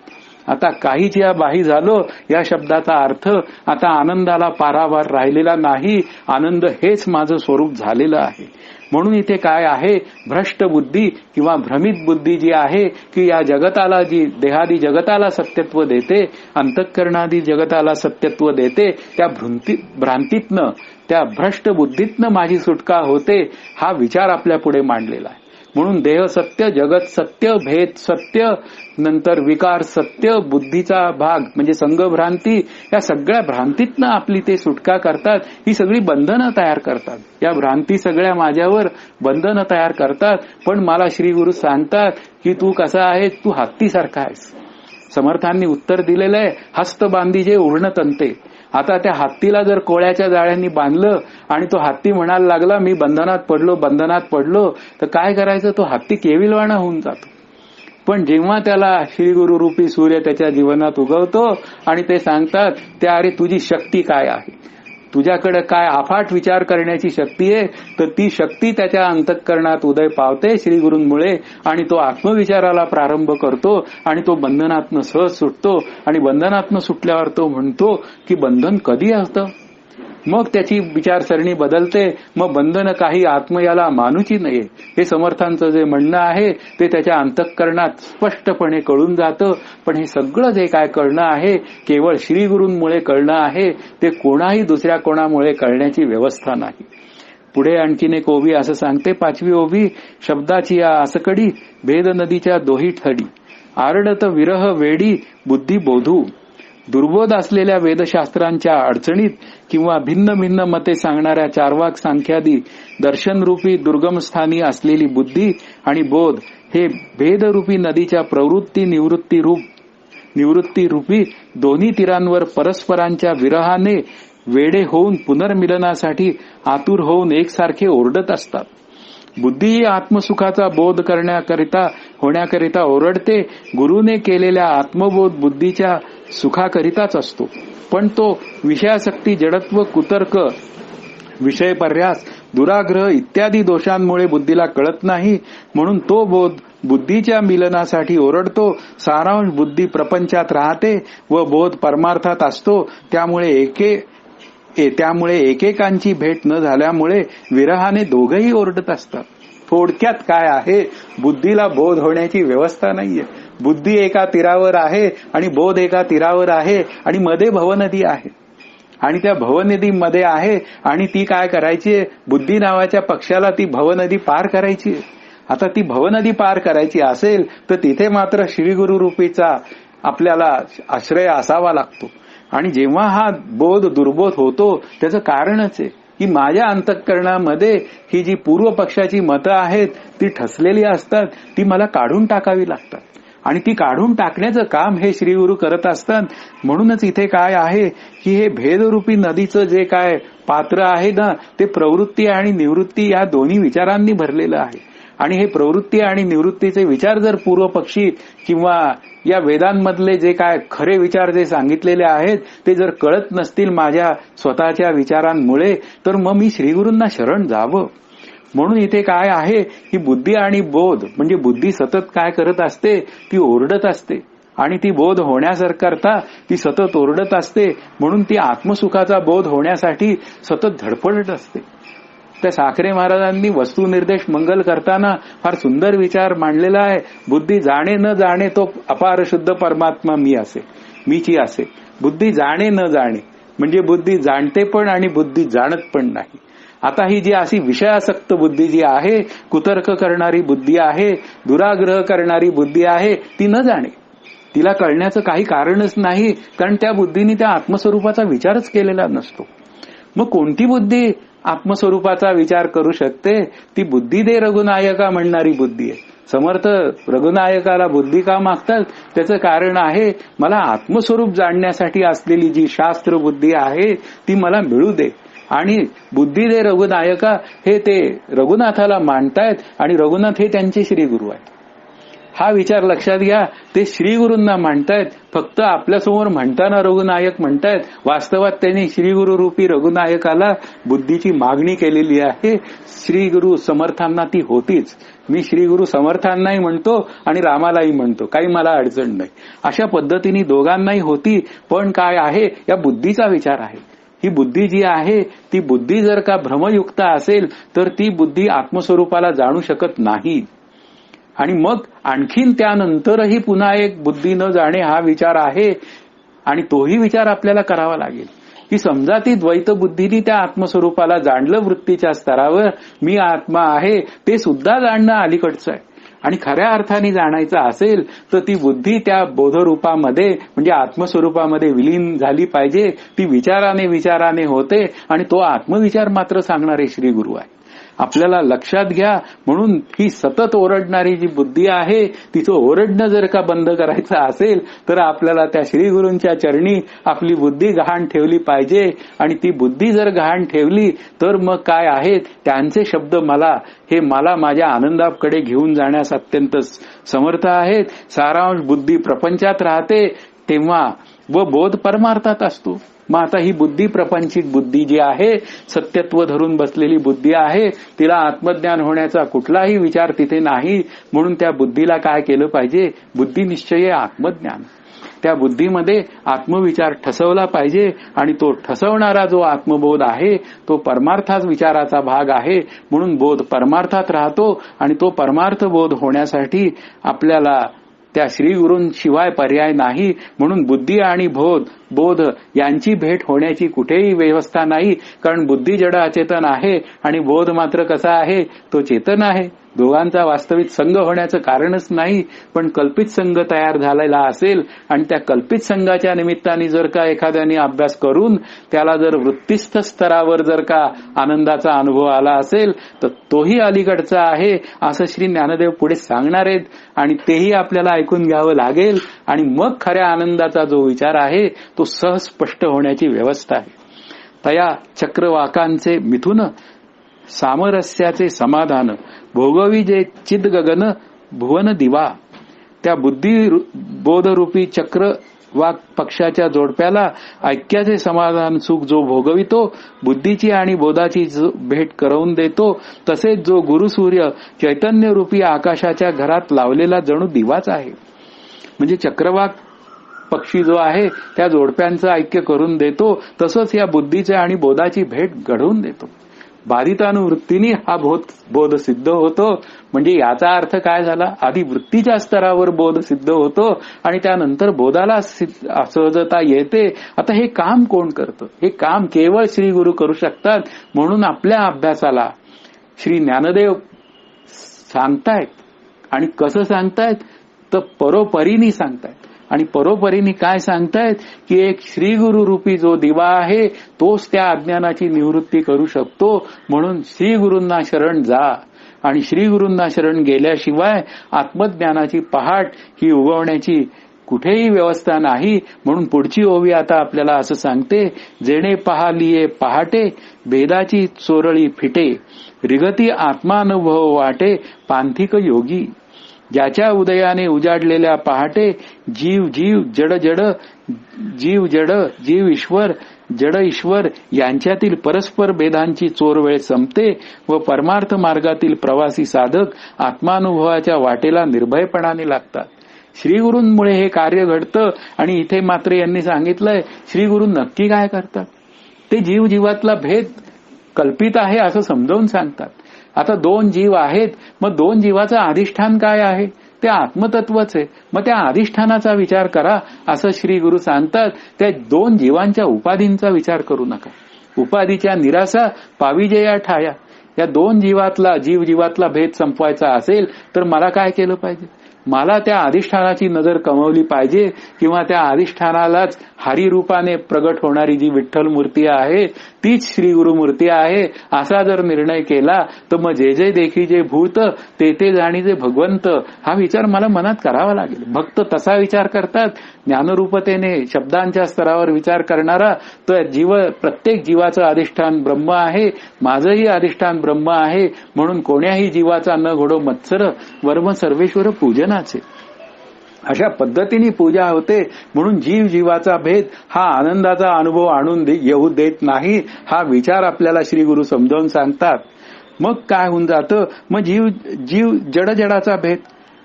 आता काहीच या बाही झालो या शब्दाचा अर्थ आता आनंदाला पारावार राहिलेला नाही, आनंद हेच माझं स्वरूप झालेलं आहे. म्हणून इथे काय आहे, भ्रष्ट बुद्धी किंवा भ्रमित बुद्धी जी आहे की या जगताला, जी देहादी जगताला सत्यत्व देते, अंतःकरणादी जगताला सत्यत्व देते, त्या भ्रांतीतनं, त्या भ्रष्ट बुद्धीतनं माझी सुटका होते, हा विचार आपल्या पुढे मांडलेला आहे. म्हणून देह सत्य, जगत सत्य, भेद सत्य, नंतर विकार सत्य, बुद्धीचा भाग म्हणजे संघभ्रांती, या सगळ्या भ्रांतीतनं आपली ते सुटका करतात. ही सगळी बंधनं तयार करतात. या भ्रांती सगळ्या माझ्यावर बंधनं तयार करतात. पण मला श्री गुरु सांगतात की तू कसा आहे, तू हत्तीसारखा आहेस. समर्थांनी उत्तर दिलेलं आहे, हस्त बांधीजे उरण तंते. आता त्या हत्तीला जर कोळ्याच्या जाळ्यांनी बांधलं आणि तो हत्ती म्हणायला लागला मी बंधनात पडलो, तर काय करायचं, तो हत्ती केविलवाणा होऊन जातो. पण जेव्हा त्याला श्रीगुरु रूपी सूर्य त्याच्या जीवनात उगवतो आणि ते सांगतात त्या अरे तुझी शक्ती काय आहे, तुझ्याकडे काय अफाट विचार करण्याची शक्ती आहे, तर ती शक्ती त्याच्या अंतःकरणात उदय पावते श्रीगुरूंमुळे आणि तो आत्मविचाराला प्रारंभ करतो आणि तो बंधनातनं सहज सुटतो. आणि बंधनातनं सुटल्यावर तो म्हणतो की बंधन कधी असतं. मग त्याची विचारसरणी बदलते. मग बंधन काही आत्मयाला मानूची नाहीये, हे समर्थांचं जे म्हणणं आहे ते त्याच्या अंतःकरणात स्पष्टपणे कळून जातं. पण हे सगळं जे काय कळणं आहे केवळ श्रीगुरूंमुळे कळणं आहे, ते कोणाही दुसऱ्या कोणामुळे कळण्याची व्यवस्था नाही. पुढे आणखीन एक ओवी असं सांगते, 5वी ओवी, शब्दाची या आसकडी भेद नदीच्या दोही ठडी, आरडत विरह वेडी बुद्धी बोधू. दुर्बोध असलेल्या वेदशास्त्रांच्या अडचणीत किंवा भिन्न भिन्न मते सांगणाऱ्या चारवाक सांख्यादी दर्शनरूपी दुर्गमस्थानी असलेली बुद्धी आणि बोध हे भेदरूपी नदीच्या प्रवृत्ती निवृत्ती रूपी दोन्ही तीरांवर परस्परांच्या विरहाने वेडे होऊन पुनर्मिलनासाठी आतुर होऊन एकसारखे ओरडत असतात. बुद्धी ही आत्मसुखाचा बोध होण्याकरिता ओरडते. गुरुने केलेल्या आत्मबोध बुद्धीच्या सुखाकरिताच असतो. पण तो विषयासक्ती, जडत्व, कुतर्क, विषयपर्यास, दुराग्रह इत्यादी दोषांमुळे बुद्धीला कळत नाही, म्हणून तो बोध बुद्धीच्या मिलनासाठी ओरडतो. सारांश बुद्धी प्रपंचात राहते व बोध परमार्थात असतो. त्यामुळे एकेकांची भेट न झाल्यामुळे विरहाने दोघंही ओरडत असतात. थोडक्यात काय आहे, बुद्धीला बोध होण्याची व्यवस्था नाहीये. बुद्धी एका तीरावर आहे आणि बोध एका तीरावर आहे आणि मध्ये भवनदी आहे आणि त्या भवनदीमध्ये आहे आणि ती काय करायची, बुद्धी नावाच्या पक्षाला ती भवनदी पार करायची. आता ती भवनदी पार करायची असेल तर तिथे मात्र श्रीगुरु रूपीचा आपल्याला आश्रय असावा लागतो. आणि जेव्हा हा बोध दुर्बोध होतो त्याचं कारणच आहे की माझ्या अंतःकरणामध्ये ही जी पूर्व पक्षाची मतं आहेत ती ठसलेली असतात, ती मला काढून टाकावी लागतात आणि ती काढून टाकण्याचं काम हे श्रीगुरु करत असतात. म्हणूनच इथे काय आहे की हे भेदरूपी नदीचं जे काय पात्र आहे ना, ते प्रवृत्ती आणि निवृत्ती या दोन्ही विचारांनी भरलेलं आहे. आणि हे प्रवृत्ती आणि निवृत्तीचे विचार जर पूर्व पक्षी किंवा या वेदांमधले जे काय खरे विचार जे सांगितलेले आहेत ते जर कळत नसतील माझ्या स्वतःच्या विचारांमुळे, तर मग मी श्रीगुरूंना शरण जावं. म्हणून इथे काय आहे की बुद्धी आणि बोध म्हणजे बुद्धी सतत काय करत असते, ती ओरडत असते आणि ती बोध होण्याकरता ती सतत ओरडत असते. म्हणून ती आत्मसुखाचा बोध होण्यासाठी सतत धडपडत असते. त्या साखरे महाराजांनी वस्तुनिर्देश मंगल करताना फार सुंदर विचार मांडलेला आहे. बुद्धी जाणे न जाणे तो अपार शुद्ध परमात्मा मी असे, मीची असे. बुद्धी जाणे न जाणे म्हणजे बुद्धी जाणते पण आणि बुद्धी जाणत पण नाही. आता ही जी अशी विषयासक्त बुद्धी जी आहे, कुतर्क करणारी बुद्धी आहे, दुराग्रह करणारी बुद्धी आहे, ती न जाणे, तिला कळण्याचं काही कारणच नाही, कारण त्या बुद्धीने त्या आत्मस्वरूपाचा विचारच केलेला नसतो. मग कोणती बुद्धी आत्मस्वरूपाचा विचार करू शकते? ती बुद्धी दे रघुनायका म्हणणारी बुद्धी आहे. समर्थ रघुनायकाला बुद्धी का मागतात? त्याचं कारण आहे मला आत्मस्वरूप जाणण्यासाठी असलेली जी शास्त्र बुद्धी आहे ती मला मिळू दे. आणि बुद्धी दे रघुनायका हे ते रघुनाथाला मानतायत आणि रघुनाथ हे त्यांचे श्रीगुरु आहेत. हा विचार लक्षात घ्या. ते श्रीगुरूंना मानतायत, फक्त आपल्यासमोर म्हणताना रघुनायक म्हणतायत, वास्तवात त्यांनी श्रीगुरु रूपी रघुनायकाला बुद्धीची मागणी केलेली आहे. श्रीगुरु समर्थांना ती होतीच. मी श्रीगुरु समर्थांनाही म्हणतो आणि रामालाही म्हणतो, काही मला अडचण नाही. अशा पद्धतीने दोघांनाही होती. पण काय आहे, या बुद्धीचा विचार आहे. ही बुद्धी जी आहे ती बुद्धी जर का भ्रमयुक्त असेल तर ती बुद्धी आत्मस्वरूपाला जाणू शकत नाही. आणि मग आणखीन त्यानंतरही पुन्हा एक बुद्धी न जाणे हा विचार आहे. आणि तोही विचार आपल्याला करावा लागेल की समजा ती द्वैत बुद्धीने त्या आत्मस्वरूपाला जाणलं वृत्तीच्या स्तरावर, मी आत्मा आहे, ते सुद्धा जाणणं अलीकडचं आहे. आणि खऱ्या अर्थाने जाणायचं असेल तर ती बुद्धी त्या बोधरूपामध्ये म्हणजे आत्मस्वरूपामध्ये विलीन झाली पाहिजे. ती विचाराने होते आणि तो आत्मविचार मात्र सांगणारे श्रीगुरु आहे. आपल्याला लक्षात घ्या. म्हणून ही सतत ओरडणारी जी बुद्धी आहे तिचं ओरडणं जर का बंद करायचं असेल तर आपल्याला त्या श्रीगुरूंच्या चरणी आपली बुद्धी गहाण ठेवली पाहिजे. आणि ती बुद्धी जर गहाण ठेवली तर मग काय आहे, त्यांचे शब्द मला माझ्या आनंदाकडे घेऊन जाण्यास अत्यंत समर्थ आहेत. सारांश बुद्धी प्रपंचात राहते तेव्हा व बोध परमार्थात असतो. मग आता ही बुद्धी प्रपंचिक बुद्धी जी आहे, सत्यत्व धरून बसलेली बुद्धी आहे, तिला आत्मज्ञान होण्याचा कुठलाही विचार तिथे नाही. म्हणून त्या बुद्धीला काय केलं पाहिजे, बुद्धिनिश्चय आत्मज्ञान. त्या बुद्धीमध्ये आत्मविचार ठसवला पाहिजे आणि तो ठसवणारा जो आत्मबोध आहे तो परमार्थाच विचाराचा भाग आहे. म्हणून बोध परमार्थात राहतो आणि तो परमार्थ बोध होण्यासाठी आपल्याला त्या श्रीगुरूंशिवाय पर्याय नाही. म्हणून बुद्धी आणि बोध यांची भेट होण्याची कुठेही व्यवस्था नाही. कारण बुद्धी जड अचेतन आहे आणि बोध मात्र कसा आहे, तो चेतन आहे. दोघांचा वास्तविक संग होण्याचं कारणच नाही. पण कल्पित संघ तयार झालेला असेल आणि त्या कल्पित संघाच्या निमित्ताने जर का एखाद्याने अभ्यास करून त्याला जर वृत्तिस्थ स्तरावर जर का आनंदाचा अनुभव आला असेल तर तोही अलीकडचा आहे असं श्री ज्ञानदेव पुढे सांगणार आहेत. आणि तेही आपल्याला ऐकून घ्यावं लागेल. आणि मग खऱ्या आनंदाचा जो विचार आहे तो सहज स्पष्ट होण्याची व्यवस्था आहे. तया चक्रवाकांचे मिथुन सामरस्याचे समाधान भोगवी जे चिद गगन भुवन दिवा. त्या बुद्धी बोधरूपी चक्र वाक पक्षाच्या जोडप्याला ऐक्याचे समाधान सुख जो भोगवितो, बुद्धीची आणि बोधाची भेट करवून देतो, तसेच जो गुरुसूर्य चैतन्य रूपी आकाशाच्या घरात लावलेला जणू दिवाच आहे. म्हणजे चक्रवाक पक्षी जो आहे त्या जोडप्यांचं ऐक्य करून देतो, तसंच या बुद्धीचे आणि बोधाची भेट घडवून देतो. बाधितानुवृत्तीने हा बोध सिद्ध होतो. म्हणजे याचा अर्थ काय झाला, आधी वृत्तीच्या स्तरावर बोध सिद्ध होतो आणि त्यानंतर बोधाला सहजता येते. आता हे काम कोण करतं? हे काम केवळ श्री गुरु करू शकतात. म्हणून आपल्या अभ्यासाला श्री ज्ञानदेव सांगतायत. आणि कसं सांगतायत तर परोपरीने सांगतायत. आणि परोपरीने काय सांगतायत की एक श्री गुरु रूपी जो दिवा आहे तोच त्या अज्ञानाची निवृत्ती करू शकतो. म्हणून श्री गुरूंना शरण जा. आणि श्री गुरूंना शरण गेल्याशिवाय आत्मज्ञानाची पहाट ही उगवण्याची कुठेही व्यवस्था नाही. म्हणून पुढची ओवी आता आपल्याला असं सांगते, जेणे पाहलिये पहाटे भेदाची चोरळी फिटे, रिगती आत्मानुभव वाटे पांथिक योगी. ज्याच्या उदयाने उजाडलेल्या पहाटे जीव जीव जड जड, जीव जड जीव ईश्वर, जड ईश्वर यांच्यातील परस्पर भेदांची चोरवेळ संपते व परमार्थ मार्गातील प्रवासी साधक आत्मानुभवाच्या वाटेला निर्भयपणाने लागतात. श्रीगुरूंमुळे हे कार्य घडतं. आणि इथे मात्र यांनी सांगितलंय श्रीगुरू नक्की काय करतात ते जीव जीवातला भेद कल्पित आहे असं समजावून सांगतात. आता दोन जीव आहेत, मग दोन जीवाचं अधिष्ठान काय आहे ते आत्मतत्वच आहे. मग त्या अधिष्ठानाचा विचार करा असं श्री गुरु सांगतात. त्या दोन जीवांच्या उपाधींचा विचार करू नका. उपाधीच्या निराशा पाविजया ठाया. या दोन जीवातला जीवातला भेद संपवायचा असेल तर मला काय केलं पाहिजे? मला त्या अधिष्ठानाची नजर कमवली पाहिजे किंवा त्या अधिष्ठानालाच हरिरूपाने प्रगट होणारी जी विठ्ठल मूर्ती आहे तीच श्री गुरु मूर्ती आहे असा जर निर्णय केला तर मग जे जे देखी जे भूत ते ते जाणी जे भगवंत हा विचार मला मनात करावा लागेल. भक्त तसा विचार करतात. ज्ञानरूपतेने शब्दांच्या स्तरावर विचार करणारा तर प्रत्येक जीवाचं अधिष्ठान ब्रह्म आहे, माझंही अधिष्ठान ब्रह्म आहे. म्हणून कोण्याही जीवाचा न घडो मत्सर वर्म सर्वेश्वर पूजनाचे. अशा पद्धतीने पूजा होते. म्हणून जीव जीवाचा भेद हा आनंदाचा अनुभव आणून येऊ देत नाही हा विचार आपल्याला श्री गुरु समजावून सांगतात. मग काय होऊन जातं, मग जीव जड जडाचा भेद.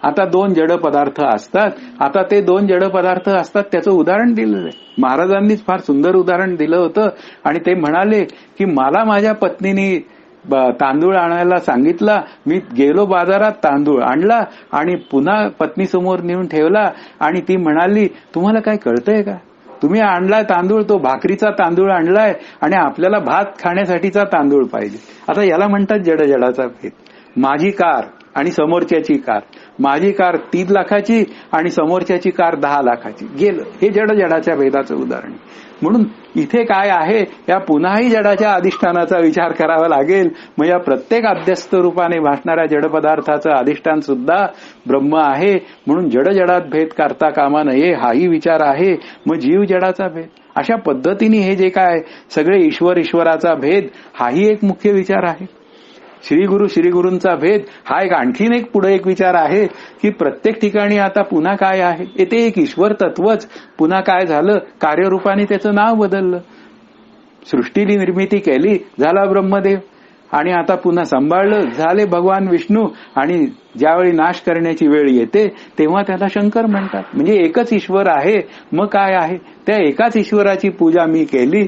आता दोन जड पदार्थ असतात. आता ते दोन जड पदार्थ असतात त्याचं उदाहरण दिलं आहे. महाराजांनीच फार सुंदर उदाहरण दिलं होतं. आणि ते म्हणाले की मला माझ्या पत्नीने तांदूळ आणायला सांगितला, मी गेलो बाजारात तांदूळ आणला आणि पुन्हा पत्नीसमोर नेऊन ठेवला आणि ती म्हणाली तुम्हाला काय कळतंय का, तुम्ही आणलाय तांदूळ तो भाकरीचा तांदूळ आणलाय आणि आपल्याला भात खाण्यासाठीचा तांदूळ पाहिजे. आता याला म्हणतात जडजडाचा भेद. माझी कार आणि समोरच्याची कार, माझी कार 3 लाखाची आणि समोरच्याची कार 10 लाखाची, गेलं. हे जडजडाच्या भेदाचं उदाहरण. म्हणून इथे काय आहे, या पुन्हाही जडाच्या अधिष्ठानाचा विचार करावा लागेल. मग या प्रत्येक अध्यस्त रूपाने भासणाऱ्या जड पदार्थाचं अधिष्ठान सुद्धा ब्रह्म आहे. म्हणून जडजडात भेद करता कामा नये हाही विचार आहे. मग जीव जडाचा भेद. अशा पद्धतीने हे जे काय सगळे ईश्वराचा भेद हाही एक मुख्य विचार आहे. श्रीगुरूंचा भेद हा एक आणखीन एक पुढे एक विचार आहे की प्रत्येक ठिकाणी आता पुन्हा काय आहे, ते एक ईश्वर तत्वच पुन्हा काय झालं, कार्यरूपाने त्याचं नाव बदललं. सृष्टीली निर्मिती केली, झाला ब्रह्मदेव. आणि आता पुन्हा सांभाळलं, झाले भगवान विष्णू. आणि ज्यावेळी नाश करण्याची वेळ येते तेव्हा त्याला शंकर म्हणतात. म्हणजे एकच ईश्वर आहे. मग काय आहे, त्या एकाच ईश्वराची पूजा मी केली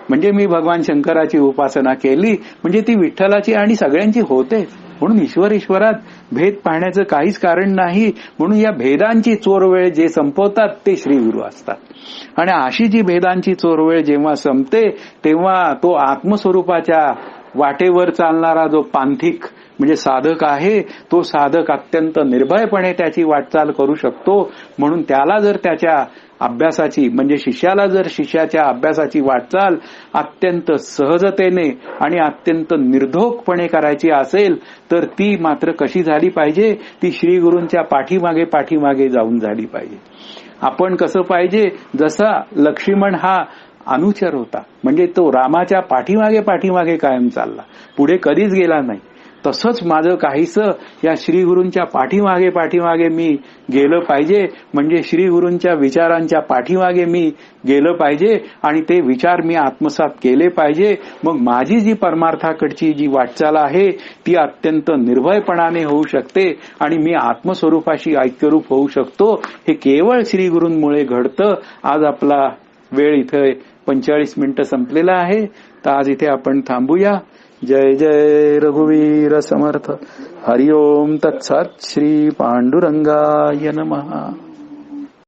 म्हणजे मी भगवान शंकराची उपासना केली म्हणजे ती विठ्ठलाची आणि सगळ्यांची होते. म्हणून ईश्वरात भेद पाहण्याचं काहीच कारण नाही. म्हणून या भेदांची चोरवेळ जे संपवतात ते श्रीगुरु असतात. आणि अशी जी भेदांची चोरवेळ जेव्हा संपते तेव्हा तो आत्मस्वरूपाच्या वाटेवर चालणारा जो पांथिक म्हणजे साधक आहे तो साधक अत्यंत निर्भयपणे त्याची वाटचाल करू शकतो. म्हणून त्याला जर त्याच्या अभ्यासाची म्हणजे शिष्याला जर शिष्याच्या अभ्यासाची वाटचाल अत्यंत सहजतेने आणि अत्यंत निर्धोकपणे करायची असेल तर ती मात्र कशी झाली पाहिजे, ती श्रीगुरूंच्या पाठीमागे जाऊन झाली पाहिजे. आपण कसं पाहिजे, जसा लक्ष्मण हा अनुचर होता म्हणजे तो रामाच्या पाठीमागे कायम चालला, पुढे कधीच गेला नाही. तसंच माझं काहीसं या श्रीगुरूंच्या पाठीमागे मी गेलं पाहिजे. म्हणजे श्रीगुरूंच्या विचारांच्या पाठीमागे मी गेलं पाहिजे आणि ते विचार मी आत्मसात केले पाहिजे. मग माझी जी परमार्थाकडची जी वाटचाल आहे ती अत्यंत निर्भयपणाने होऊ शकते आणि मी आत्मस्वरूपाशी ऐक्यरूप होऊ शकतो. हे केवळ श्रीगुरूंमुळे घडतं. आज आपला वेळ इथे 45 मिनिटं संपलेला आहे. तर आज इथे आपण थांबूया. जय जय रघुवीर समर्थ. हरिओम तत्सत. श्री पांडुरंगाय नमः.